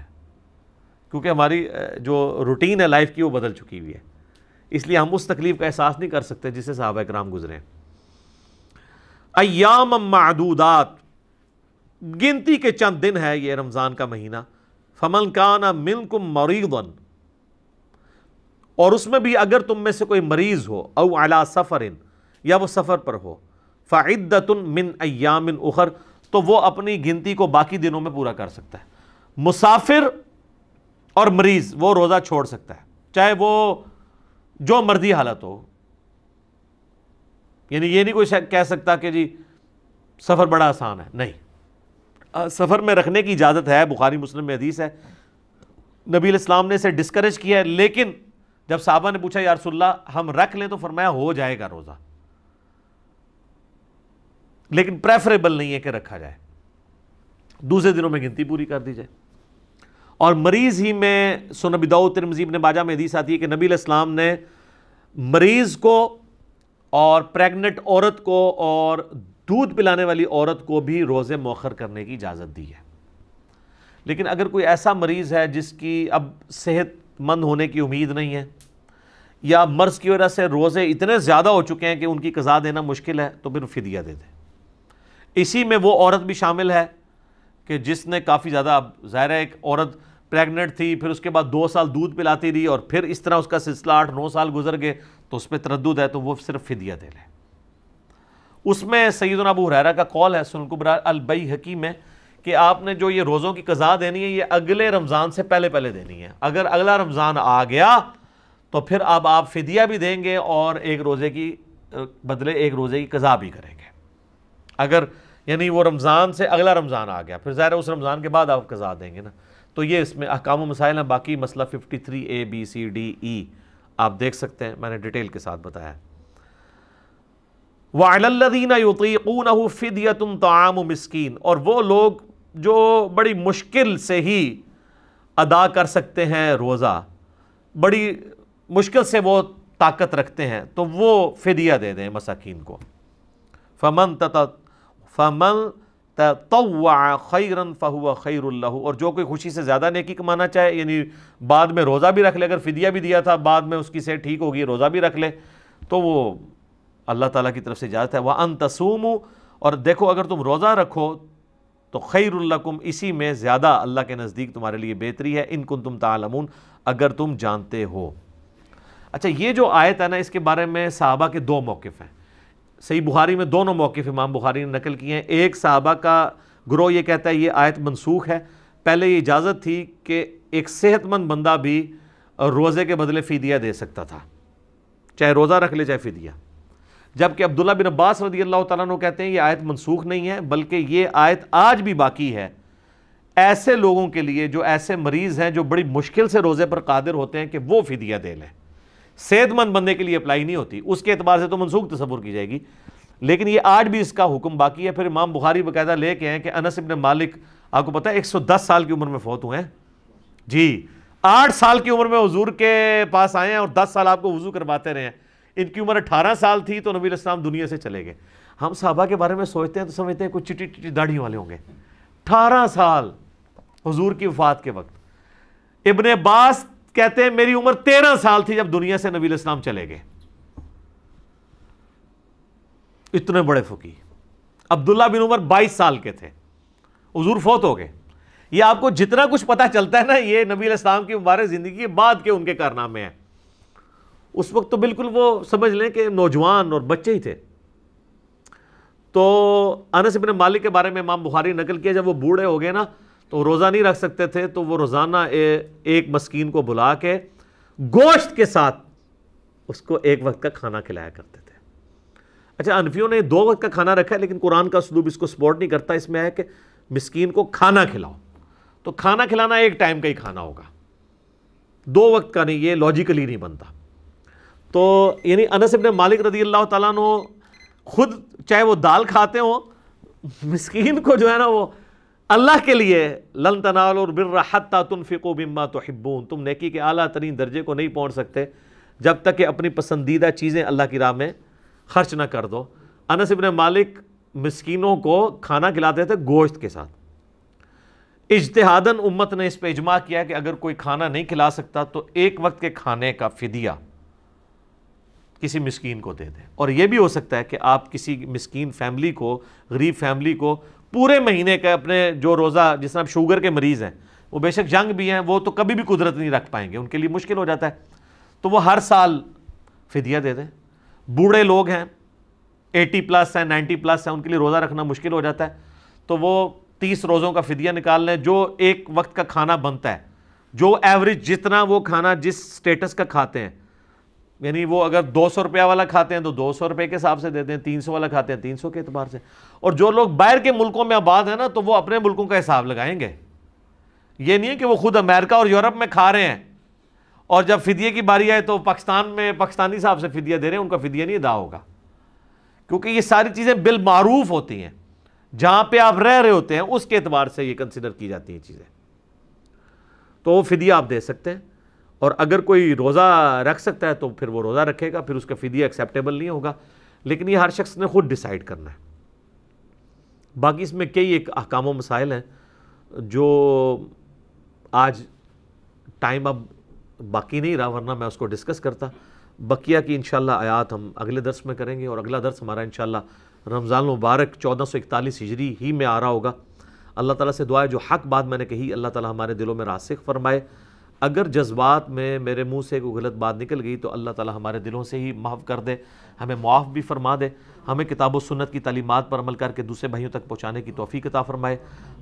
کیونکہ ہماری جو روٹین ہے لائف کی وہ بدل چکی ہوئی ہے، اس لیے ہم اس تکلیف کا احساس نہیں کر سکتے جسے صحابہ کرام گزرے۔ ایام معدودات، گنتی کے چند دن ہے یہ رمضان کا مہینہ، فمن کان منکم مریضا، اور اس میں بھی اگر تم میں سے کوئی مریض ہو، او علی سفر، یا وہ سفر پر ہو، فعدۃ من ایام اخر، تو وہ اپنی گنتی کو باقی دنوں میں پورا کر سکتا ہے۔ مسافر اور مریض وہ روزہ چھوڑ سکتا ہے، چاہے وہ جو مرضی حالت ہو، یعنی یہ نہیں کوئی کہہ سکتا کہ جی سفر بڑا آسان ہے، نہیں، سفر میں رکھنے کی اجازت ہے، بخاری مسلم میں حدیث ہے، نبی علیہ السلام نے اسے ڈسکریج کیا ہے، لیکن جب صحابہ نے پوچھا یا رسول اللہ ہم رکھ لیں تو فرمایا ہو جائے گا روزہ، لیکن پریفریبل نہیں ہے کہ رکھا جائے، دوسرے دنوں میں گنتی پوری کر دی جائے۔ اور مریض ہی میں سنن ابی داؤد ترمذی ابن ماجہ میں حدیث آتی ہے کہ نبی علیہ السلام نے مریض کو اور پریگننٹ عورت کو اور دودھ پلانے والی عورت کو بھی روزے مؤخر کرنے کی اجازت دی ہے۔ لیکن اگر کوئی ایسا مریض ہے جس کی اب صحت مند ہونے کی امید نہیں ہے، یا مرض کی وجہ سے روزے اتنے زیادہ ہو چکے ہیں کہ ان کی قضا دینا مشکل ہے، تو پھر فدیہ دے دے۔ اسی میں وہ عورت بھی شامل ہے کہ جس نے کافی زیادہ، اب ظاہر ہے ایک عورت پریگننٹ تھی، پھر اس کے بعد 2 سال دودھ پلاتی رہی اور پھر اس طرح اس کا سلسلہ 8-9 سال گزر گئے، تو اس پہ تردد ہے، تو وہ صرف فدیہ دے لے۔ اس میں سیدنا ابو ہریرہ کا قول ہے سنن کبریٰ البیہقی میں کہ آپ نے جو یہ روزوں کی قضا دینی ہے یہ اگلے رمضان سے پہلے پہلے دینی ہے، اگر اگلا رمضان آ گیا تو پھر اب آپ فدیہ بھی دیں گے اور ایک روزے کی بدلے ایک روزے کی قضا بھی کریں گے۔ اگر یعنی وہ رمضان سے اگلا رمضان آ گیا پھر ظاہر ہے اس رمضان کے بعد آپ قضا دیں گے نا۔ تو یہ اس میں احکام و مسائل ہیں، باقی مسئلہ 53A B C D E آپ دیکھ سکتے ہیں، میں نے ڈیٹیل کے ساتھ بتایا ہے۔ وَعَلَى الَّذِينَ يُطِيقُونَهُ فِدْيَةٌ طَعَامُ مِسْكِين، اور وہ لوگ جو بڑی مشکل سے ہی ادا کر سکتے ہیں روزہ، بڑی مشکل سے وہ طاقت رکھتے ہیں، تو وہ فدیہ دے دیں مساکین کو۔ فَمَن تَطَوَّعَ خَيْرًا فَهُوَ خَيْرٌ لَهُ، اور جو کوئی خوشی سے زیادہ نیکی کمانا چاہے، یعنی بعد میں روزہ بھی رکھ لے، اگر فدیہ بھی دیا تھا بعد میں اس کی صحت ٹھیک ہوگی روزہ بھی رکھ لے، تو وہ اللہ تعالیٰ کی طرف سے اجازت ہے۔ وَأَن تَصُومُوا، اور دیکھو اگر تم روزہ رکھو تو خَيْرٌ لَكُمْ، اسی میں زیادہ اللہ کے نزدیک تمہارے لیے بہتری ہے، إِن كُنتُمْ تَعْلَمُونَ، اگر تم جانتے ہو۔ اچھا یہ جو آیت ہے نا اس کے بارے میں صحابہ کے 2 موقف ہیں، صحیح بخاری میں دونوں موقف امام بخاری نے نقل کیے ہیں۔ ایک صحابہ کا گروہ یہ کہتا ہے یہ آیت منسوخ ہے، پہلے یہ اجازت تھی کہ ایک صحت مند بندہ بھی روزے کے بدلے فدیہ دے سکتا تھا، چاہے روزہ رکھ لے چاہے فدیہ، جبکہ عبداللہ بن عباس رضی اللہ تعالیٰ عنہ کہتے ہیں یہ آیت منسوخ نہیں ہے بلکہ یہ آیت آج بھی باقی ہے ایسے لوگوں کے لیے جو ایسے مریض ہیں جو بڑی مشکل سے روزے پر قادر ہوتے ہیں کہ وہ فدیہ دے لیں، صحت مند بندے کے لیے اپلائی نہیں ہوتی، اس کے اعتبار سے تو منسوخ تصور کی جائے گی، لیکن یہ آج بھی اس کا حکم باقی ہے۔ پھر امام بخاری باقاعدہ لے کے ہیں کہ انس ابن مالک آپ کو پتہ ہے 110 سال کی عمر میں فوت ہوئے ہیں جی، 8 سال کی عمر میں حضور کے پاس آئے ہیں اور 10 سال آپ کو وضو کرواتے رہے ہیں، ان کی عمر 18 سال تھی تو نبی علیہ السلام دنیا سے چلے گئے۔ ہم صحابہ کے بارے میں سوچتے ہیں تو سمجھتے ہیں کچھ چٹی چٹی داڑھی والے ہوں گے، 18 سال حضور کی وفات کے وقت۔ ابن عباس کہتے ہیں میری عمر 13 سال تھی جب دنیا سے نبی علیہ السلام چلے گئے، اتنے بڑے فقیہ۔ عبداللہ بن عمر 22 سال کے تھے، حضور فوت ہو گئے۔ یہ آپ کو جتنا کچھ پتا چلتا ہے نا، یہ نبی علیہ السلام کی مبارک زندگی کے بعد کے ان کے کارنامے ہیں۔ اس وقت تو بالکل وہ سمجھ لیں کہ نوجوان اور بچے ہی تھے۔ تو انس بن مالک کے بارے میں امام بخاری نقل کیا، جب وہ بوڑھے ہو گئے نا تو روزہ نہیں رکھ سکتے تھے، تو وہ روزانہ ایک مسکین کو بلا کے گوشت کے ساتھ اس کو ایک وقت کا کھانا کھلایا کرتے تھے۔ اچھا، حنفیوں نے 2 وقت کا کھانا رکھا ہے، لیکن قرآن کا اسلوب اس کو سپورٹ نہیں کرتا۔ اس میں ہے کہ مسکین کو کھانا کھلاؤ، تو کھانا کھلانا ایک ٹائم کا ہی کھانا ہوگا، 2 وقت کا نہیں، یہ لاجیکلی نہیں بنتا۔ تو یعنی انس بن مالک رضی اللہ تعالیٰ عنہ خود چاہے وہ دال کھاتے ہوں، مسکین کو جو ہے نا وہ اللہ کے لیے، لن تنالوا البر حتی تنفقوا مما تحبون، تم نیکی کے اعلیٰ ترین درجے کو نہیں پہنچ سکتے جب تک کہ اپنی پسندیدہ چیزیں اللہ کی راہ میں خرچ نہ کر دو۔ انس بن مالک مسکینوں کو کھانا کھلاتے تھے گوشت کے ساتھ۔ اجتہاداً امت نے اس پہ اجماع کیا کہ اگر کوئی کھانا نہیں کھلا سکتا تو ایک وقت کے کھانے کا فدیہ کسی مسکین کو دے دیں۔ اور یہ بھی ہو سکتا ہے کہ آپ کسی مسکین فیملی کو، غریب فیملی کو پورے مہینے کا اپنے جو روزہ، جس طرح شوگر کے مریض ہیں، وہ بے شک ینگ بھی ہیں، وہ تو کبھی بھی قدرت نہیں رکھ پائیں گے، ان کے لیے مشکل ہو جاتا ہے، تو وہ ہر سال فدیہ دے دیں۔ بوڑھے لوگ ہیں، 80 پلس ہیں، 90 پلس ہیں، ان کے لیے روزہ رکھنا مشکل ہو جاتا ہے، تو وہ 30 روزوں کا فدیہ نکال لیں، جو ایک وقت کا کھانا بنتا ہے، جو ایوریج جتنا وہ کھانا جس سٹیٹس کا کھاتے ہیں، یعنی وہ اگر 200 روپیہ والا کھاتے ہیں تو 200 روپے کے حساب سے دیتے ہیں، 300 والا کھاتے ہیں 300 کے اعتبار سے۔ اور جو لوگ باہر کے ملکوں میں آباد ہیں نا، تو وہ اپنے ملکوں کا حساب لگائیں گے۔ یہ نہیں ہے کہ وہ خود امریکہ اور یورپ میں کھا رہے ہیں اور جب فدیے کی باری آئے تو پاکستان میں پاکستانی حساب سے فدیہ دے رہے ہیں، ان کا فدیہ نہیں ادا ہوگا، کیونکہ یہ ساری چیزیں بالمعروف ہوتی ہیں، جہاں پہ آپ رہ رہے ہوتے ہیں اس کے اعتبار سے یہ کنسیڈر کی جاتی ہیں چیزیں۔ تو وہ فدیہ آپ دے سکتے ہیں، اور اگر کوئی روزہ رکھ سکتا ہے تو پھر وہ روزہ رکھے گا، پھر اس کا فدیہ ایکسیپٹیبل نہیں ہوگا، لیکن یہ ہر شخص نے خود ڈیسائیڈ کرنا ہے۔ باقی اس میں کئی ایک احکام و مسائل ہیں جو آج ٹائم اب باقی نہیں رہا، ورنہ میں اس کو ڈسکس کرتا۔ بقیہ کی انشاءاللہ آیات ہم اگلے درس میں کریں گے، اور اگلا درس ہمارا انشاءاللہ رمضان المبارک 1441 ہجری ہی میں آ رہا ہوگا۔ اللہ تعالیٰ سے دعا ہے جو حق بات میں نے کہی اللہ تعالیٰ ہمارے دلوں میں راسخ فرمائے، اگر جذبات میں میرے منہ سے کوئی غلط بات نکل گئی تو اللہ تعالیٰ ہمارے دلوں سے ہی محو کر دے، ہمیں معاف بھی فرما دے، ہمیں کتاب و سنت کی تعلیمات پر عمل کر کے دوسرے بھائیوں تک پہنچانے کی توفیق عطا فرمائے۔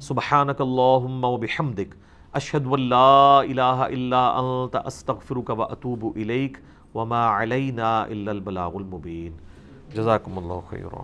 سبحانک اللہم و بحمدک، اشہد ان لا الہ الا انت، استغفرک و اتوب الیک، وما علینا الا البلاغ المبین۔ جزاکم اللہ خیرا۔